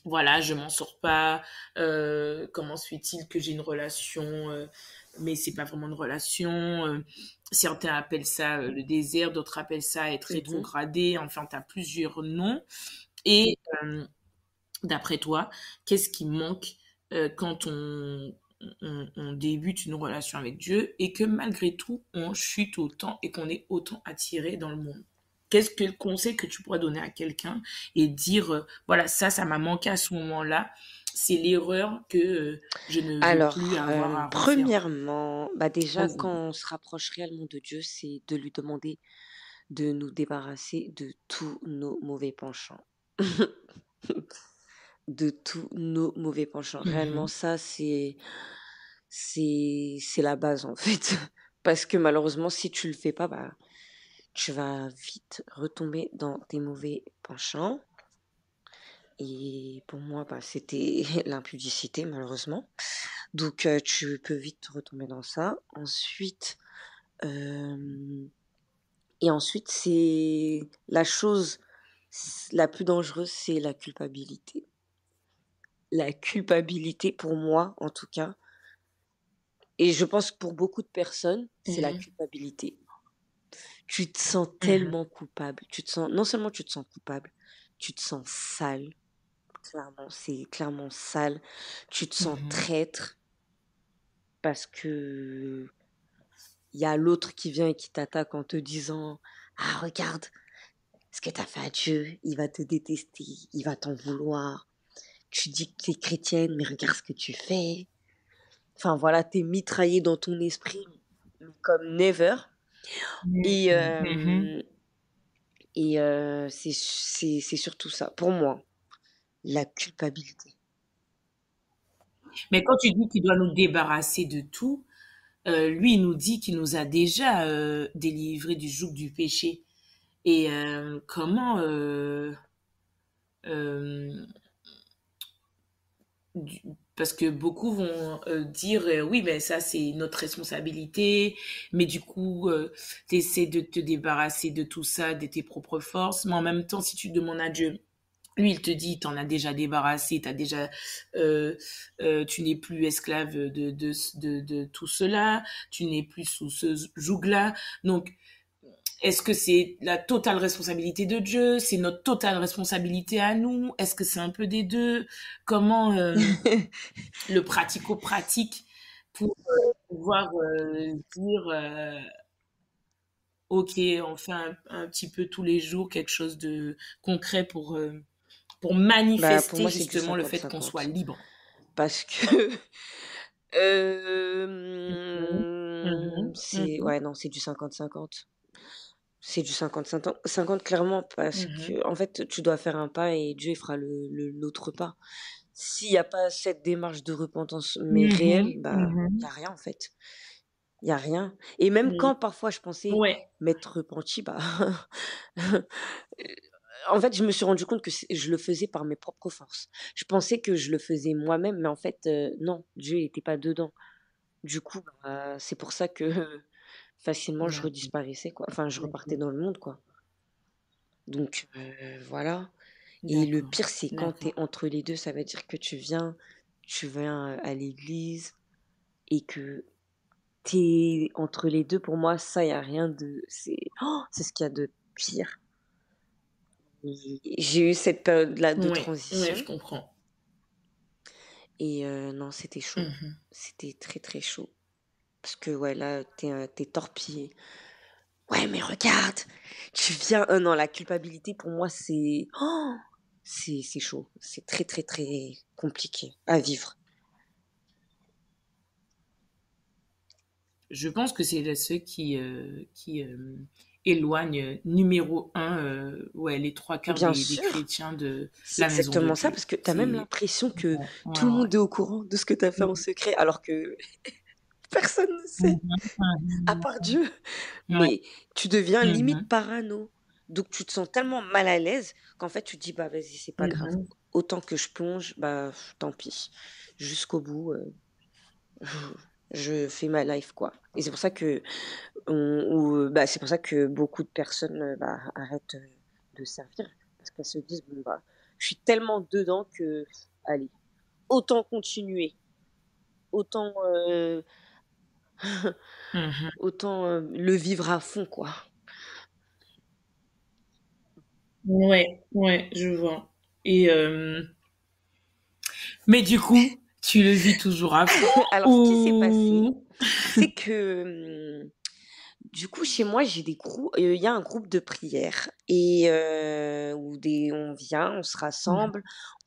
voilà, je m'en sors pas, comment se fait-il que j'ai une relation, mais c'est pas vraiment une relation, certains appellent ça le désert, d'autres appellent ça être Mhm. rétrogradé, enfin, tu as plusieurs noms. Et d'après toi, qu'est-ce qui manque quand on débute une relation avec Dieu et que malgré tout, on chute autant et qu'on est autant attiré dans le monde? Qu'est-ce que le conseil que tu pourrais donner à quelqu'un et dire, voilà, ça m'a manqué à ce moment-là, c'est l'erreur que je ne veux plus Alors, avoir à refaire. premièrement, bah déjà, quand Vas-y. on se rapproche réellement de Dieu, c'est de lui demander de nous débarrasser de tous nos mauvais penchants. De tous nos mauvais penchants. Réellement, Mhm, ça, c'est la base, en fait. Parce que malheureusement, si tu le fais pas, bah, tu vas vite retomber dans tes mauvais penchants. Et pour moi, bah, c'était l'impudicité, malheureusement. Donc, tu peux vite retomber dans ça. Ensuite, euh, et ensuite, c'est la chose la plus dangereuse, c'est la culpabilité. La culpabilité, pour moi, en tout cas, et je pense que pour beaucoup de personnes, c'est la mhm, culpabilité. Tu te sens mhm, tellement coupable. Tu te sens, non seulement tu te sens coupable, tu te sens sale. Clairement, c'est clairement sale. Tu te sens mhm. traître parce que il y a l'autre qui vient et qui t'attaque en te disant, ah, regarde ce que t'as fait à Dieu. Il va te détester. Il va t'en vouloir. Tu dis que t'es chrétienne, mais regarde ce que tu fais. Enfin, voilà, t'es mitraillé dans ton esprit comme never. Et, Mhm. c'est surtout ça, pour moi, la culpabilité. Mais quand tu dis qu'il doit nous débarrasser de tout, lui, il nous dit qu'il nous a déjà délivrés du joug du péché. Et comment euh, parce que beaucoup vont dire oui mais ça c'est notre responsabilité mais du coup tu essaies de te débarrasser de tout ça de tes propres forces mais en même temps si tu demandes à Dieu lui il te dit t'en as déjà débarrassé t'as déjà tu n'es plus esclave de tout cela tu n'es plus sous ce joug là donc est-ce que c'est la totale responsabilité de Dieu? C'est notre totale responsabilité à nous? Est-ce que c'est un peu des deux? Comment le pratico-pratique pour pouvoir dire ok, on fait un petit peu tous les jours quelque chose de concret pour Bah, pour manifester moi, c'est du justement le fait qu'on soit 50-50. libre. Parce que, Mhm, mhm, c'est, mhm, ouais, non, c'est du 50-50. C'est du 50-50 clairement parce mhm, que, en fait, tu dois faire un pas et Dieu il fera l'autre pas. S'il n'y a pas cette démarche de repentance, mais réelle, mhm, bah, il n'y mhm, a rien, en fait. Il y a rien. Et même mhm. quand parfois je pensais Ouais, m'être repentie, bah, en fait, je me suis rendu compte que je le faisais par mes propres forces. Je pensais que je le faisais moi-même, mais en fait, non, Dieu n'était pas dedans. Du coup, bah, c'est pour ça que facilement je d'accord, redisparaissais, quoi. Enfin, je repartais d'accord, dans le monde, quoi. Donc, voilà. Et le d'accord, pire, c'est quand tu es d'accord. entre les deux, ça veut dire que tu viens à l'église et que t'es entre les deux. Pour moi, ça, il y a rien de, c'est ce qu'il y a de pire. Et j'ai eu cette période-là de Ouais, ouais, je transition comprends. et non, c'était chaud. Mhm. C'était très, très chaud. Parce que, ouais, là, t'es torpillé. Ouais, mais regarde, tu viens. Non, la culpabilité, pour moi, c'est chaud. C'est très, très, très compliqué à vivre. Je pense que c'est ceux qui éloignent numéro un, ouais, les trois quarts Bien des sûr, chrétiens de c'est la maison de exactement ça, Dieu. parce que t'as même C'est l'impression que ouais, tout le ouais, monde ouais. est au courant de ce que t'as fait en secret, alors que personne ne sait, Mhm, à mhm, part Dieu. ouais, Mais tu deviens limite mhm, parano. Donc tu te sens tellement mal à l'aise qu'en fait tu te dis, bah vas-y, c'est pas grave. mhm. autant que je plonge, bah tant pis. Jusqu'au bout, je fais ma life, quoi. Et c'est pour ça que bah, c'est pour ça que beaucoup de personnes bah, arrêtent de servir parce qu'elles se disent bon bah je suis tellement dedans que allez, autant continuer, autant Mhm. autant le vivre à fond, quoi. Ouais, ouais, je vois. Et mais du coup, tu le vis toujours à fond Alors ce qui s'est passé, ou c'est que du coup chez moi j'ai des groupes, il y a un groupe de prière et où on vient, on se rassemble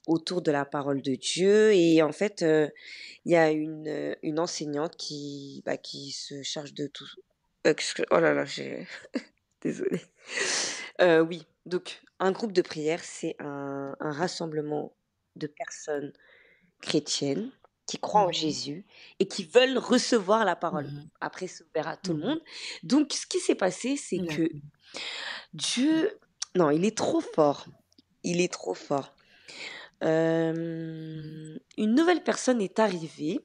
autour de la parole de Dieu et en fait il y a une enseignante qui se charge de tout. Oh là là, j'ai désolée. Oui, donc un groupe de prière, c'est un rassemblement de personnes chrétiennes qui croient en Mhm, Jésus et qui veulent recevoir la parole. mhm, Après, c'est ouvert à tout le mhm. monde. Donc, ce qui s'est passé, c'est que D'accord. Dieu, non, il est trop fort. Il est trop fort. Une nouvelle personne est arrivée,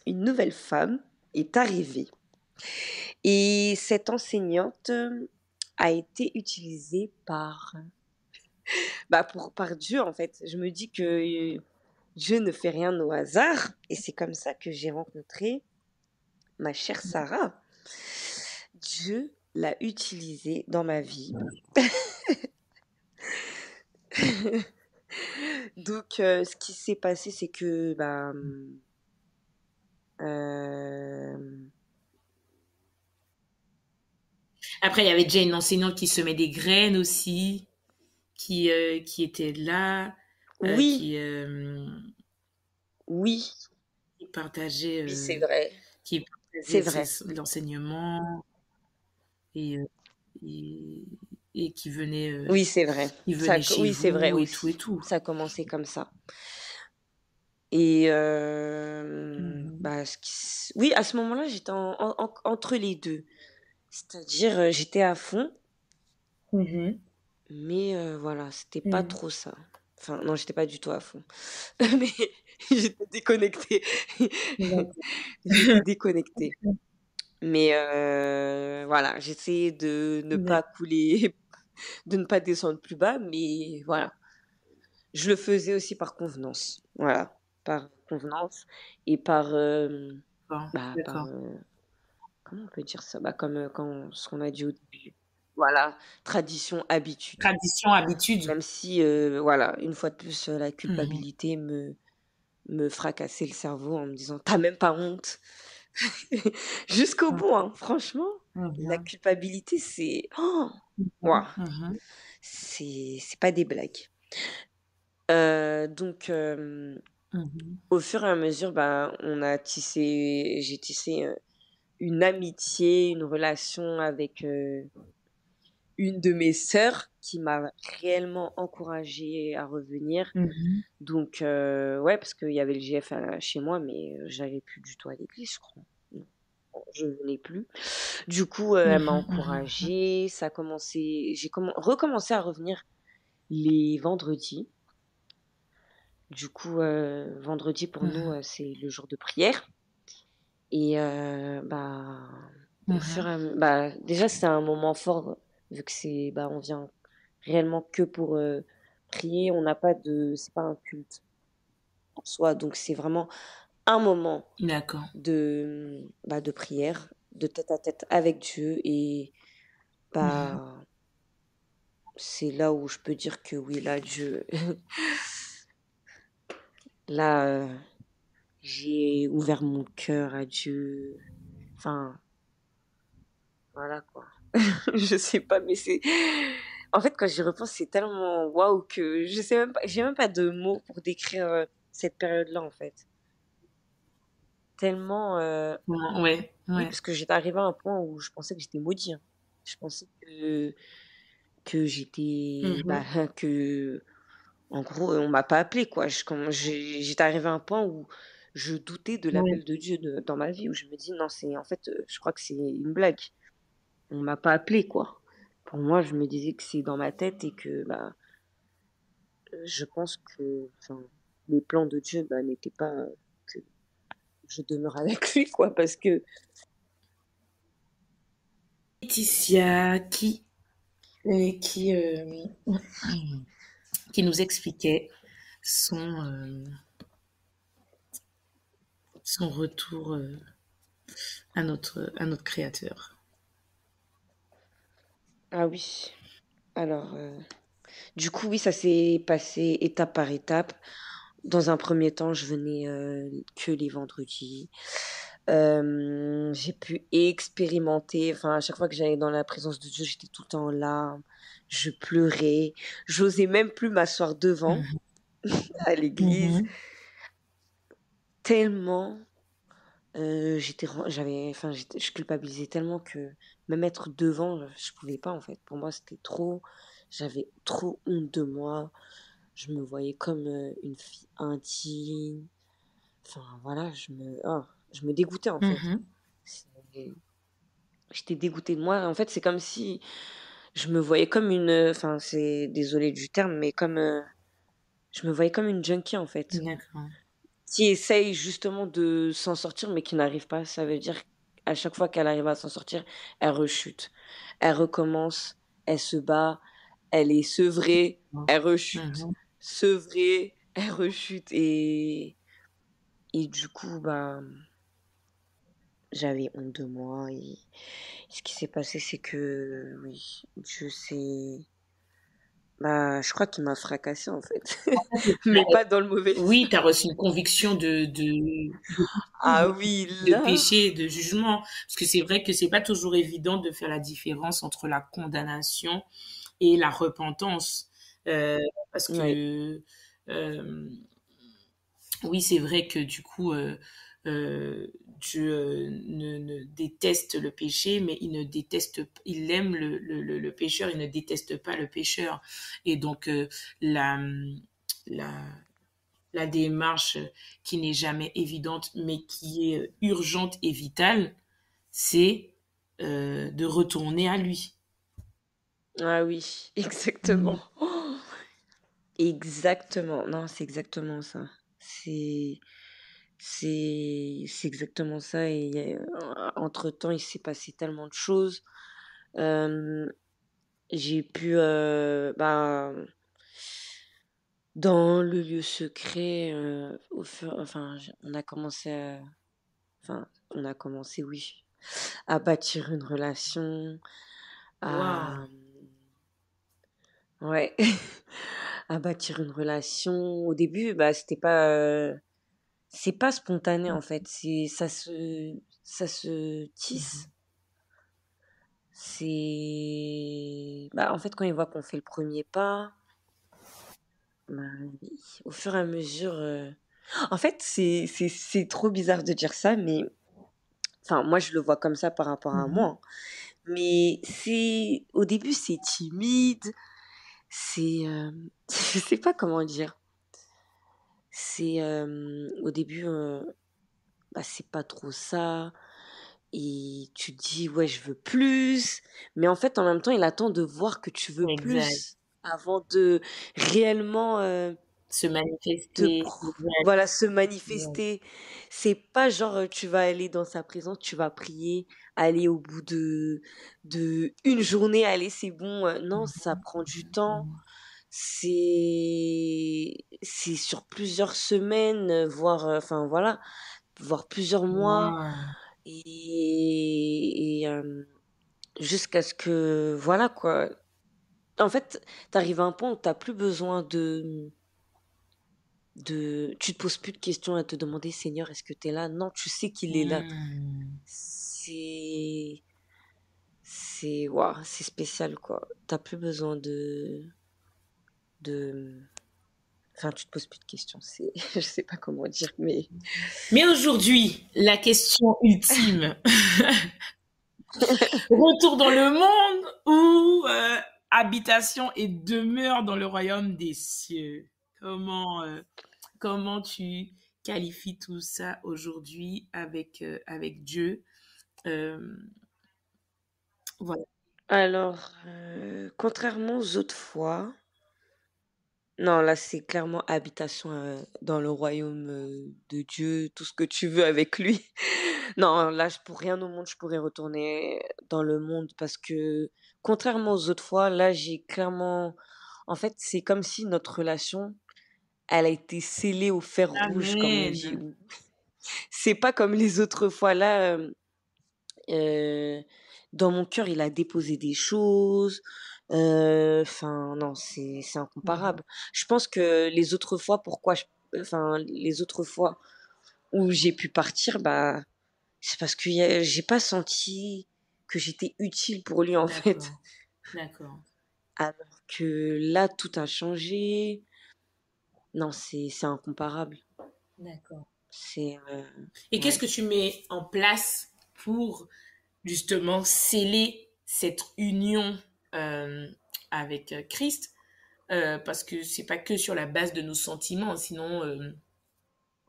une nouvelle femme est arrivée. Et cette enseignante a été utilisée par Dieu, en fait. Je me dis que Dieu ne fait rien au hasard. Et c'est comme ça que j'ai rencontré ma chère Sarah. Dieu l'a utilisée dans ma vie. Donc, ce qui s'est passé, c'est que, euh, Après, il y avait déjà une enseignante qui semait des graines aussi, qui était là, euh, oui, qui, euh, oui, qui partageait, oui, c'est euh, vrai. qui C'est partageait vrai. l'enseignement et, euh, et, et Oui, c'est vrai. il venait chez Oui, c'est vrai vous et tout et aussi. tout. Ça a commencé comme ça. Et Mhm. oui, à ce moment-là, j'étais entre les deux. C'est-à-dire, j'étais à fond, Mhm. mais voilà, c'était pas Mhm. trop ça. Enfin, non, j'étais pas du tout à fond. Mais j'étais déconnectée. D'accord. J'étais déconnectée. Mais voilà, j'essayais de ne pas D'accord. couler, de ne pas descendre plus bas, mais voilà. Je le faisais aussi par convenance. Voilà, par convenance et Bon, par, d'accord. comment on peut dire ça? Bah, comme ce qu'on a dit au début. Voilà, tradition, habitude. Tradition, habitude. Même si, voilà, une fois de plus, la Mhm. culpabilité me fracassait le cerveau en me disant: «Tu même pas honte?» Jusqu'au bout, hein, franchement, la Mhm. culpabilité, c'est oh! Waouh, Mhm. Mhm. c'est pas des blagues. Donc, Mhm. au fur et à mesure, j'ai tissé, une amitié, une relation avec, une de mes sœurs qui m'a réellement encouragée à revenir. Mhm. Donc, ouais, parce qu'il y avait le GF chez moi, mais j'allais plus du tout à l'église, je crois. Non, je venais plus. Du coup, elle m'a Mhm. Mhm. encouragée, ça a commencé j'ai recommencé à revenir les vendredis. Du coup, vendredi pour nous, Mhm. c'est le jour de prière et au fur Mhm. et à bah, déjà, c'est un moment fort vu que on vient réellement que pour, prier. On n'a pas de c'est pas un culte en soi, donc c'est vraiment un moment D'accord. de prière, de tête à tête avec Dieu et Mhm. bah, c'est là où je peux dire que oui, là, Dieu là, j'ai ouvert mon cœur à Dieu. Enfin, voilà quoi. Je sais pas, mais c'est en fait, quand j'y repense, c'est tellement waouh que je sais même pas j'ai même pas de mots pour décrire, cette période-là, en fait. Tellement, Ouais, oui, ouais. parce que j'étais arrivée à un point où je pensais que j'étais maudite, hein. Je pensais que j'étais Mhm. que en gros, on m'a pas appelée, quoi. J'étais arrivée à un point où je doutais de Ouais. l'appel de Dieu dans ma vie, où je me dis: «Non, c'est en fait, je crois que c'est une blague. On m'a pas appelée, quoi». Pour moi, je me disais que c'est dans ma tête et que, je pense que les plans de Dieu n'étaient pas que je demeure avec lui, quoi, parce que Laetitia qui nous expliquait son, son retour à notre créateur. ah oui. Alors, du coup, oui, ça s'est passé étape par étape. Dans un premier temps, je venais que les vendredis. J'ai pu expérimenter, enfin, à chaque fois que j'allais dans la présence de Dieu, j'étais tout le temps en larmes, je pleurais, j'osais même plus m'asseoir devant Mhm. à l'église, Mhm. tellement je culpabilisais tellement que me mettre devant, je pouvais pas en fait. Pour moi, c'était trop, j'avais trop honte de moi. Je me voyais comme une fille indigne. Enfin voilà, je me dégoûtais en fait. Mhm. C'est- J'étais dégoûtée de moi. En fait, c'est comme si je me voyais comme enfin c'est désolé du terme, mais comme je me voyais comme une junkie en fait, D'accord. qui essaye justement de s'en sortir, mais qui n'arrive pas. Ça veut dire qu'à chaque fois qu'elle arrive à s'en sortir, elle rechute. Elle recommence, elle se bat, elle est sevrée, elle rechute. Mhm. Sevrée, elle rechute. Et du coup, j'avais honte de moi. Et ce qui s'est passé, c'est que, oui, je crois qu'il m'a fracassé en fait. Mais pas dans le mauvais Oui, tu as sens. reçu une conviction Ah oui, de là. péché, de jugement. Parce que c'est vrai que c'est pas toujours évident de faire la différence entre la condamnation et la repentance. Euh, parce Oui. que, oui, c'est vrai que du coup, Dieu ne déteste le péché, mais il ne déteste, il aime le pécheur, il ne déteste pas le pécheur. Et donc, la, la, la démarche qui n'est jamais évidente, mais qui est urgente et vitale, c'est de retourner à lui. Ah oui, exactement. Mm. Oh, exactement. Non, c'est exactement ça. C'est c'est exactement ça et entre-temps, il s'est passé tellement de choses. Hem, j'ai pu, dans le lieu secret, au fur enfin, j on a commencé, oui, à bâtir une relation, Waouh. à, ouais, à bâtir une relation. Au début, c'est pas spontané en fait, ça se tisse. En fait, quand il voit qu'on fait le premier pas, bah, au fur et à mesure, en fait, c'est trop bizarre de dire ça, mais enfin, moi, je le vois comme ça par rapport à moi, Mhm. hein. Mais au début, c'est timide, je sais pas comment dire. Au début, c'est pas trop ça. Et tu te dis: «Ouais, je veux plus», mais en fait, en même temps, il attend de voir que tu veux Exact. plus avant de réellement, Se te manifester. pr Exact. voilà, se manifester. C'est pas genre, tu vas aller dans sa présence, tu vas prier, aller au bout de une journée, allez, c'est bon, non, ça prend du temps. Mhm. C'est sur plusieurs semaines, voire, enfin voilà, voire plusieurs mois Wow. jusqu'à ce que voilà quoi. En fait, tu arrives à un point où tu as plus besoin tu te poses plus de questions à te demander: «Seigneur, est-ce que tu es là?» Non, tu sais qu'il est là. Hmm. C'est waouh, c'est spécial quoi. Tu plus besoin de enfin, tu te poses plus de questions. Je sais pas comment dire, mais Mais aujourd'hui, la question ultime, retour dans le monde ou habitation et demeure dans le royaume des cieux? Comment tu qualifies tout ça aujourd'hui avec Dieu? Euh, voilà. alors, contrairement aux autres fois, Non, là, c'est clairement habitation dans le royaume de Dieu, tout ce que tu veux avec lui. Non, là, pour rien au monde, je pourrais retourner dans le monde parce que, contrairement aux autres fois, là, j'ai clairement... En fait, c'est comme si notre relation, elle a été scellée au fer rouge, comme on dit. Amen. C'est pas comme les autres fois. Là, euh, dans mon cœur, il a déposé des choses. Enfin, non, c'est Mhm. incomparable. Je pense que les autres fois, enfin, les autres fois où j'ai pu partir, bah, c'est parce que j'ai pas senti que j'étais utile pour lui, en fait. D'accord, d'accord, Alors que là, tout a changé. Non, c'est incomparable. d'accord. C'est, Et qu'est-ce ouais. que tu mets en place pour justement sceller cette union euh, avec Christ? Parce que c'est pas que sur la base de nos sentiments, sinon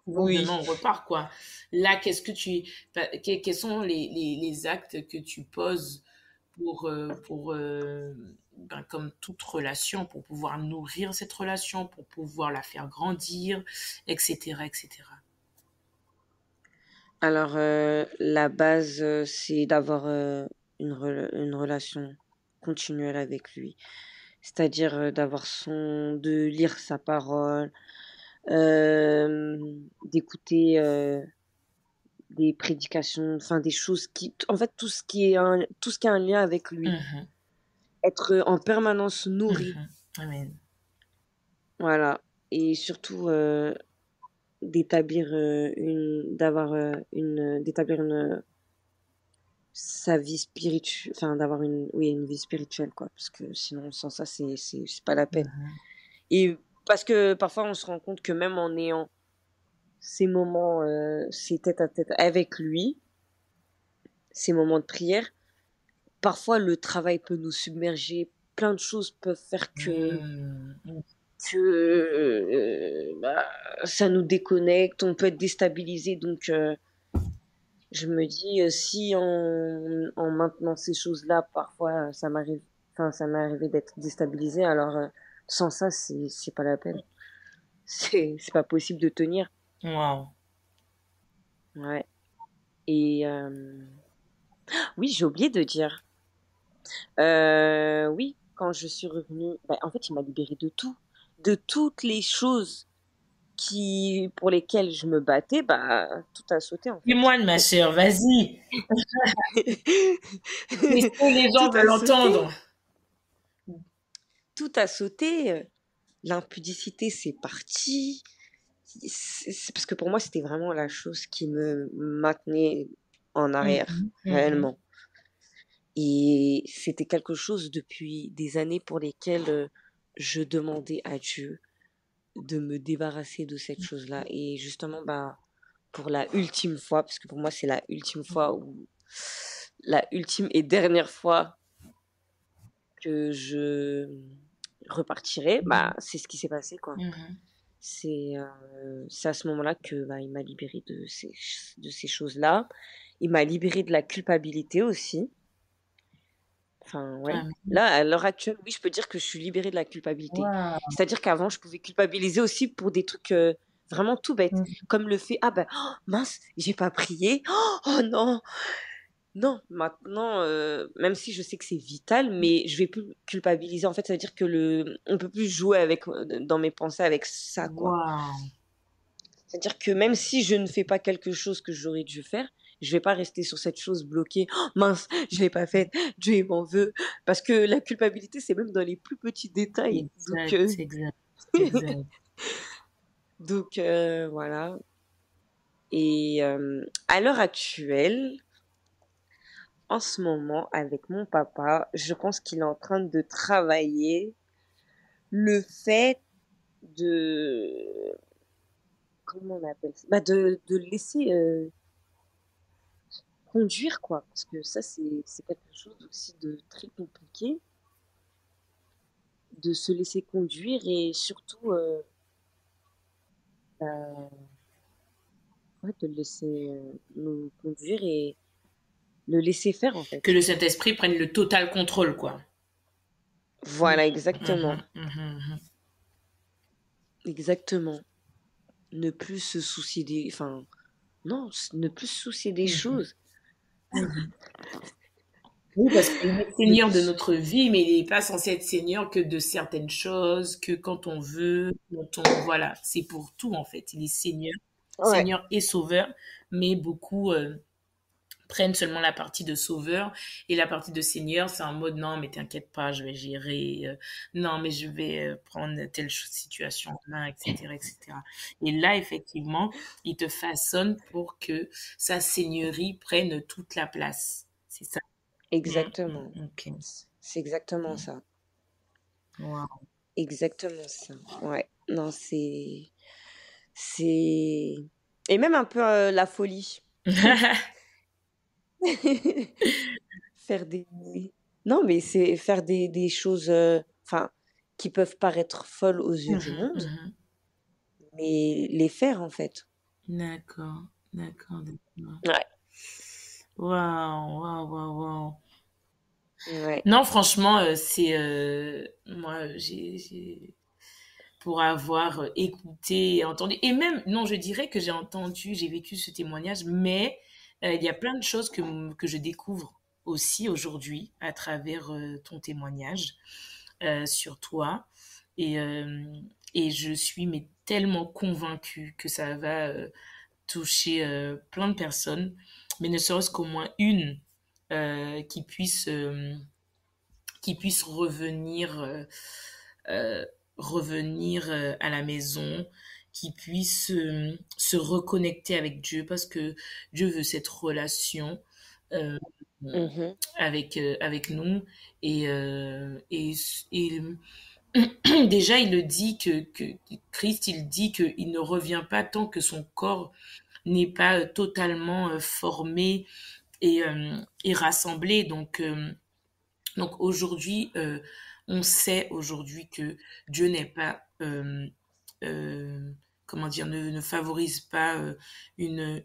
Oui. demain on repart quoi. Là, quels sont les actes que tu poses pour comme toute relation, pour pouvoir nourrir cette relation, pour pouvoir la faire grandir, etc., etc. Alors, la base, c'est d'avoir une relation continuelle avec lui. C'est-à-dire de lire sa parole, d'écouter des prédications, enfin des choses en fait, tout ce qui a un lien avec lui. Mhm, Être en permanence nourri, mhm. Amen. voilà. Et surtout, d'établir sa vie spirituelle, enfin d'avoir une vie spirituelle quoi, parce que sinon sans ça c'est pas la peine. Mhm, Et parce que parfois on se rend compte que même en ayant ces moments, ces tête à tête avec lui, ces moments de prière, parfois le travail peut nous submerger, plein de choses peuvent faire mhm, que ça nous déconnecte, on peut être déstabilisé, donc je me dis, si en maintenant ces choses-là, parfois, ça m'est arrivé d'être déstabilisée, alors sans ça, c'est pas la peine. C'est pas possible de tenir. wow. Ouais. Et oui, j'ai oublié de dire. Oui, quand je suis revenue, bah, en fait, il m'a libérée de tout, de toutes les choses pour lesquelles je me battais, bah tout a sauté en fait. Témoigne, ma sœur, vas-y. C'est ce que les Tout gens a veulent sauté, entendre. tout a sauté. L'impudicité, c'est parti. C'est parce que pour moi, c'était vraiment la chose qui me maintenait en arrière, Mhm, mhm. réellement. Et c'était quelque chose depuis des années pour lesquelles je demandais à Dieu de me débarrasser de cette chose-là. Et justement, bah, pour la ultime fois, parce que pour moi, c'est la ultime et dernière fois que je repartirai, bah, c'est ce qui s'est passé, quoi. Mhm. C'est à ce moment-là que bah, il m'a libérée de ces choses-là. Il m'a libérée de la culpabilité aussi. Enfin, ouais. Amen. Là, à l'heure actuelle, oui, je peux dire que je suis libérée de la culpabilité. Wow. C'est-à-dire qu'avant, je pouvais culpabiliser aussi pour des trucs vraiment tout bêtes, Mhm. comme le fait, ah ben, oh, mince, j'ai pas prié. Oh non, non. Maintenant, même si je sais que c'est vital, mais je vais plus culpabiliser. En fait, ça veut dire que on peut plus jouer dans mes pensées avec ça, quoi. Wow. C'est-à-dire que même si je ne fais pas quelque chose que j'aurais dû faire, je vais pas rester sur cette chose bloquée. Oh, mince, je l'ai pas faite. Dieu il m'en veut. Parce que la culpabilité, c'est même dans les plus petits détails. Exact, exact, exact. Donc voilà. Et à l'heure actuelle, en ce moment, avec mon papa, je pense qu'il est en train de travailler le fait de comment on appelle ça, bah de laisser conduire quoi, parce que ça c'est quelque chose aussi de très compliqué, de se laisser conduire et surtout bah, ouais, de le laisser nous conduire et le laisser faire en Que fait. le Saint-Esprit prenne le total contrôle, quoi. Voilà, exactement. Mhm, mhm, mhm. exactement. Ne plus se soucier des... Enfin, non, ne plus se soucier des Mhm. choses. Mhm. Oui, parce qu'il est Ne seigneur de plus... notre vie, mais il n'est pas censé être seigneur que de certaines choses, que quand on veut, quand on... Voilà, c'est pour tout en fait. Il est seigneur, Ouais, seigneur et sauveur, mais beaucoup prennent seulement la partie de sauveur et la partie de seigneur, c'est en mode non, mais t'inquiète pas, je vais gérer, non, mais je vais prendre situation en main, etc., etc. Et là, effectivement, il te façonne pour que sa seigneurie prenne toute la place. C'est ça. exactement. Ok. C'est exactement ça. Wow. Exactement ça. Ouais. Non, c'est... C'est... Et même un peu la folie. Faire des... Non, mais c'est faire des choses, enfin, qui peuvent paraître folles aux yeux du Mhm, monde, mhm. mais les faire, en fait. D'accord, d'accord, d'accord. Ouais. Waouh, waouh, waouh, waouh. Ouais. Non, franchement, c'est moi, pour avoir écouté et entendu. Et même, non, je dirais que j'ai entendu, j'ai vécu ce témoignage, mais il y a plein de choses que je découvre aussi aujourd'hui à travers ton témoignage sur toi. Et, euh, et je suis mais tellement convaincue que ça va toucher plein de personnes, mais ne serait-ce qu'au moins une euh, qui puisse euh, qui puisse euh, revenir à la maison, qui puisse se reconnecter avec Dieu parce que Dieu veut cette relation euh, Mhm. avec nous et déjà il le dit que Christ il dit qu'il ne revient pas tant que son corps n'est pas totalement formé et rassemblé donc aujourd'hui, on sait aujourd'hui que Dieu n'est pas, comment dire, ne favorise pas une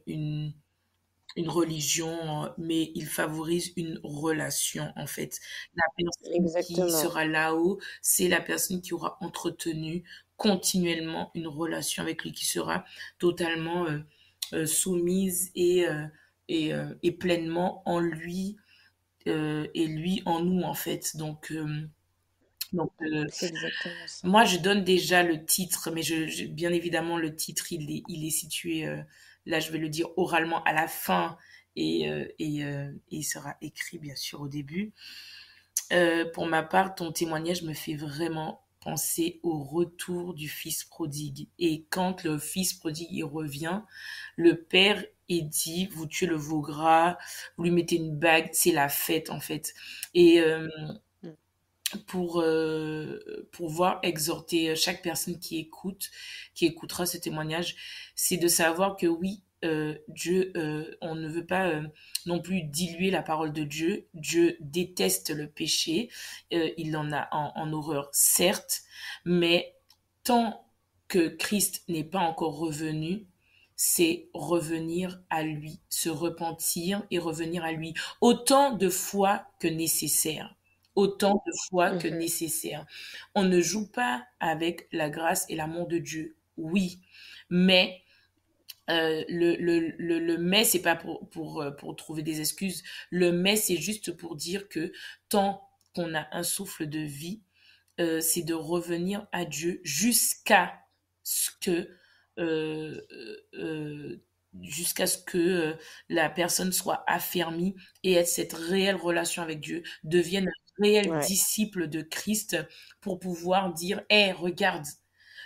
religion, mais il favorise une relation en fait. La personne qui Exactement. sera là-haut, c'est la personne qui aura entretenu continuellement une relation avec lui, qui sera totalement soumise et pleinement en lui et lui en nous en fait. Donc, C'est exactement ça. moi je donne déjà le titre, mais bien évidemment le titre il est situé là je vais le dire oralement à la fin et il sera écrit bien sûr au début. Pour ma part, ton témoignage me fait vraiment penser au retour du fils prodigue. Et quand le fils prodigue il revient, le père est dit, vous tuez le veau gras, vous lui mettez une bague, c'est la fête en fait. Et Mm. pour pouvoir exhorter chaque personne qui écoutera ce témoignage, c'est de savoir que oui, Dieu, on ne veut pas non plus diluer la parole de Dieu. Dieu déteste le péché, il en a en horreur, certes, mais tant que Christ n'est pas encore revenu, c'est revenir à lui, se repentir et revenir à lui autant de fois que nécessaire autant de fois que Mhm. nécessaire. On ne joue pas avec la grâce et l'amour de Dieu, oui, mais le mais, c'est pas pour trouver des excuses. Le mais, c'est juste pour dire que tant qu'on a un souffle de vie, c'est de revenir à Dieu euh, euh, jusqu'à ce que la personne soit affermie et ait cette réelle relation avec Dieu, devienne un réel Ouais. disciple de Christ pour pouvoir dire, hé, hey, regarde,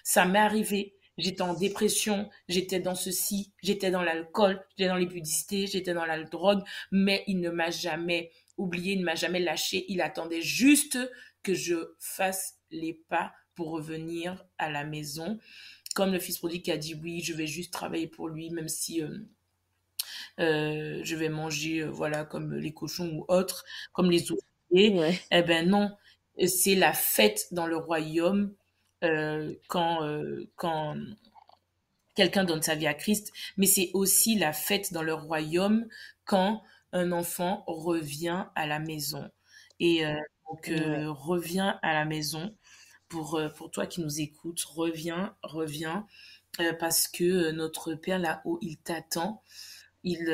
ça m'est arrivé, j'étais en dépression, j'étais dans ceci, j'étais dans l'alcool, j'étais dans les pudités, j'étais dans la drogue, mais il ne m'a jamais oublié, il ne m'a jamais lâché, il attendait juste que je fasse les pas pour revenir à la maison. Comme le fils prodigue qui a dit oui, je vais juste travailler pour lui, même si je vais manger, voilà, comme les cochons ou autres, comme les ouvriers. Ouais. Eh ben non, c'est la fête dans le royaume quand quelqu'un donne sa vie à Christ, mais c'est aussi la fête dans le royaume quand un enfant revient à la maison. Et donc Ouais. revient à la maison pour toi qui nous écoutes, reviens, reviens, parce que notre Père là-haut, il t'attend. Il,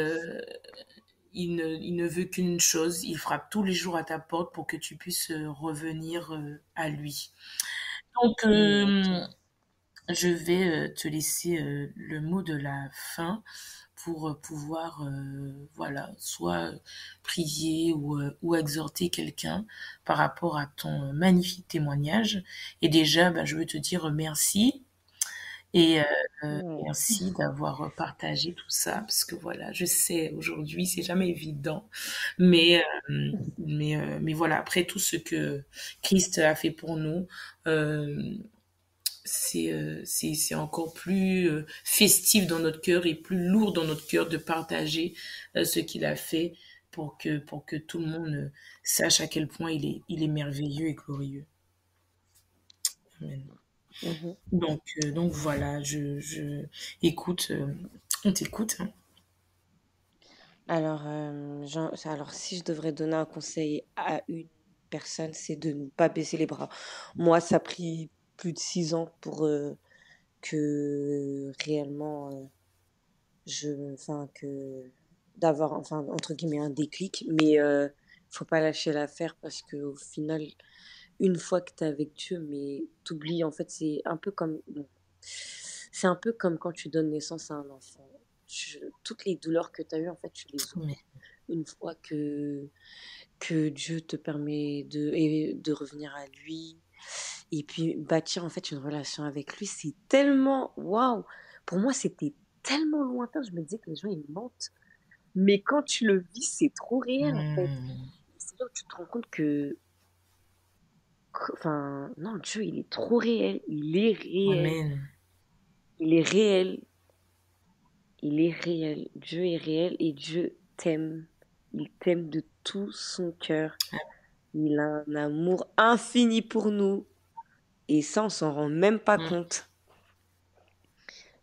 il ne veut qu'une chose, il frappe tous les jours à ta porte pour que tu puisses revenir à lui. Donc, Exactement. je vais te laisser le mot de la fin pour pouvoir, voilà, soit prier ou exhorter quelqu'un par rapport à ton magnifique témoignage. Et déjà, bah, je veux te dire merci et Ouais. merci d'avoir partagé tout ça parce que voilà, je sais aujourd'hui c'est jamais évident, mais mais voilà, après tout ce que Christ a fait pour nous, euh, c'est encore plus festif dans notre cœur et plus lourd dans notre cœur de partager ce qu'il a fait pour que tout le monde sache à quel point il est merveilleux et glorieux. Amen. Mhm. Donc voilà, écoute, on t'écoute, hein. Alors, si je devrais donner un conseil à une personne, c'est de ne pas baisser les bras. Moi, ça a pris plus de 6 ans pour que réellement, d'avoir, enfin, entre guillemets, un déclic. Mais faut pas lâcher l'affaire parce que au final, une fois que tu es avec Dieu, mais t'oublies, en fait, bon, c'est un peu comme quand tu donnes naissance à un enfant. Toutes les douleurs que tu as eues, en fait, tu les Mais, oublies. Une fois que Dieu te permet de revenir à lui et puis bâtir en fait une relation avec lui, c'est tellement waouh! Pour moi, c'était tellement lointain, je me disais que les gens ils mentent. Mais quand tu le vis, c'est trop réel en fait. C'est là où tu te rends compte enfin, non, Dieu, il est trop réel. Il est réel. amen, Il est réel. Il est réel. Dieu est réel et Dieu t'aime. Il t'aime de tout son cœur. Il a un amour infini pour nous. Et ça, on s'en rend même pas compte.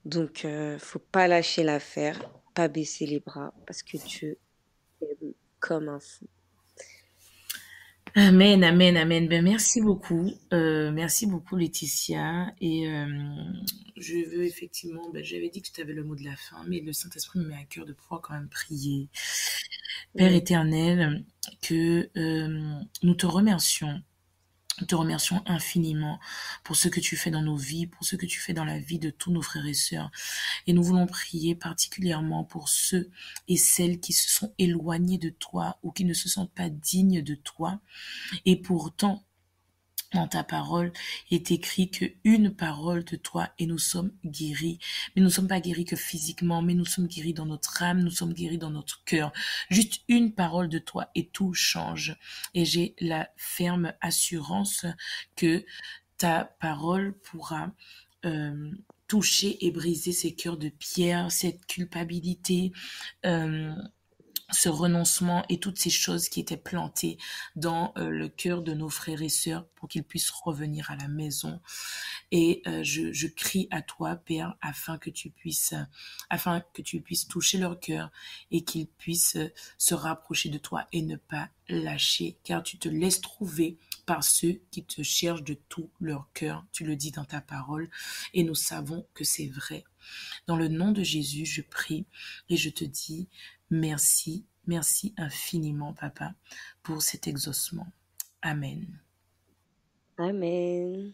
Donc, faut pas lâcher l'affaire, pas baisser les bras, parce que Dieu aime comme un fou. amen, amen, amen. Ben merci beaucoup Laetitia. Et je veux effectivement, ben, j'avais dit que tu avais le mot de la fin, mais le Saint-Esprit me met à cœur de pouvoir quand même prier. Père Mm. éternel, que nous te remercions. Nous te remercions infiniment pour ce que tu fais dans nos vies, pour ce que tu fais dans la vie de tous nos frères et sœurs. Et nous voulons prier particulièrement pour ceux et celles qui se sont éloignés de toi ou qui ne se sentent pas dignes de toi. Et pourtant, dans ta parole est écrit que une parole de toi et nous sommes guéris. Mais nous ne sommes pas guéris que physiquement, mais nous sommes guéris dans notre âme, nous sommes guéris dans notre cœur. Juste une parole de toi et tout change. Et j'ai la ferme assurance que ta parole pourra toucher et briser ces cœurs de pierre, cette culpabilité, euh, ce renoncement et toutes ces choses qui étaient plantées dans le cœur de nos frères et sœurs pour qu'ils puissent revenir à la maison. Et je crie à toi, Père, afin que tu puisses toucher leur cœur et qu'ils puissent se rapprocher de toi et ne pas lâcher, car tu te laisses trouver par ceux qui te cherchent de tout leur cœur. Tu le dis dans ta parole et nous savons que c'est vrai. Dans le nom de Jésus, je prie et je te dis merci, merci infiniment, Papa, pour cet exaucement. Amen. Amen.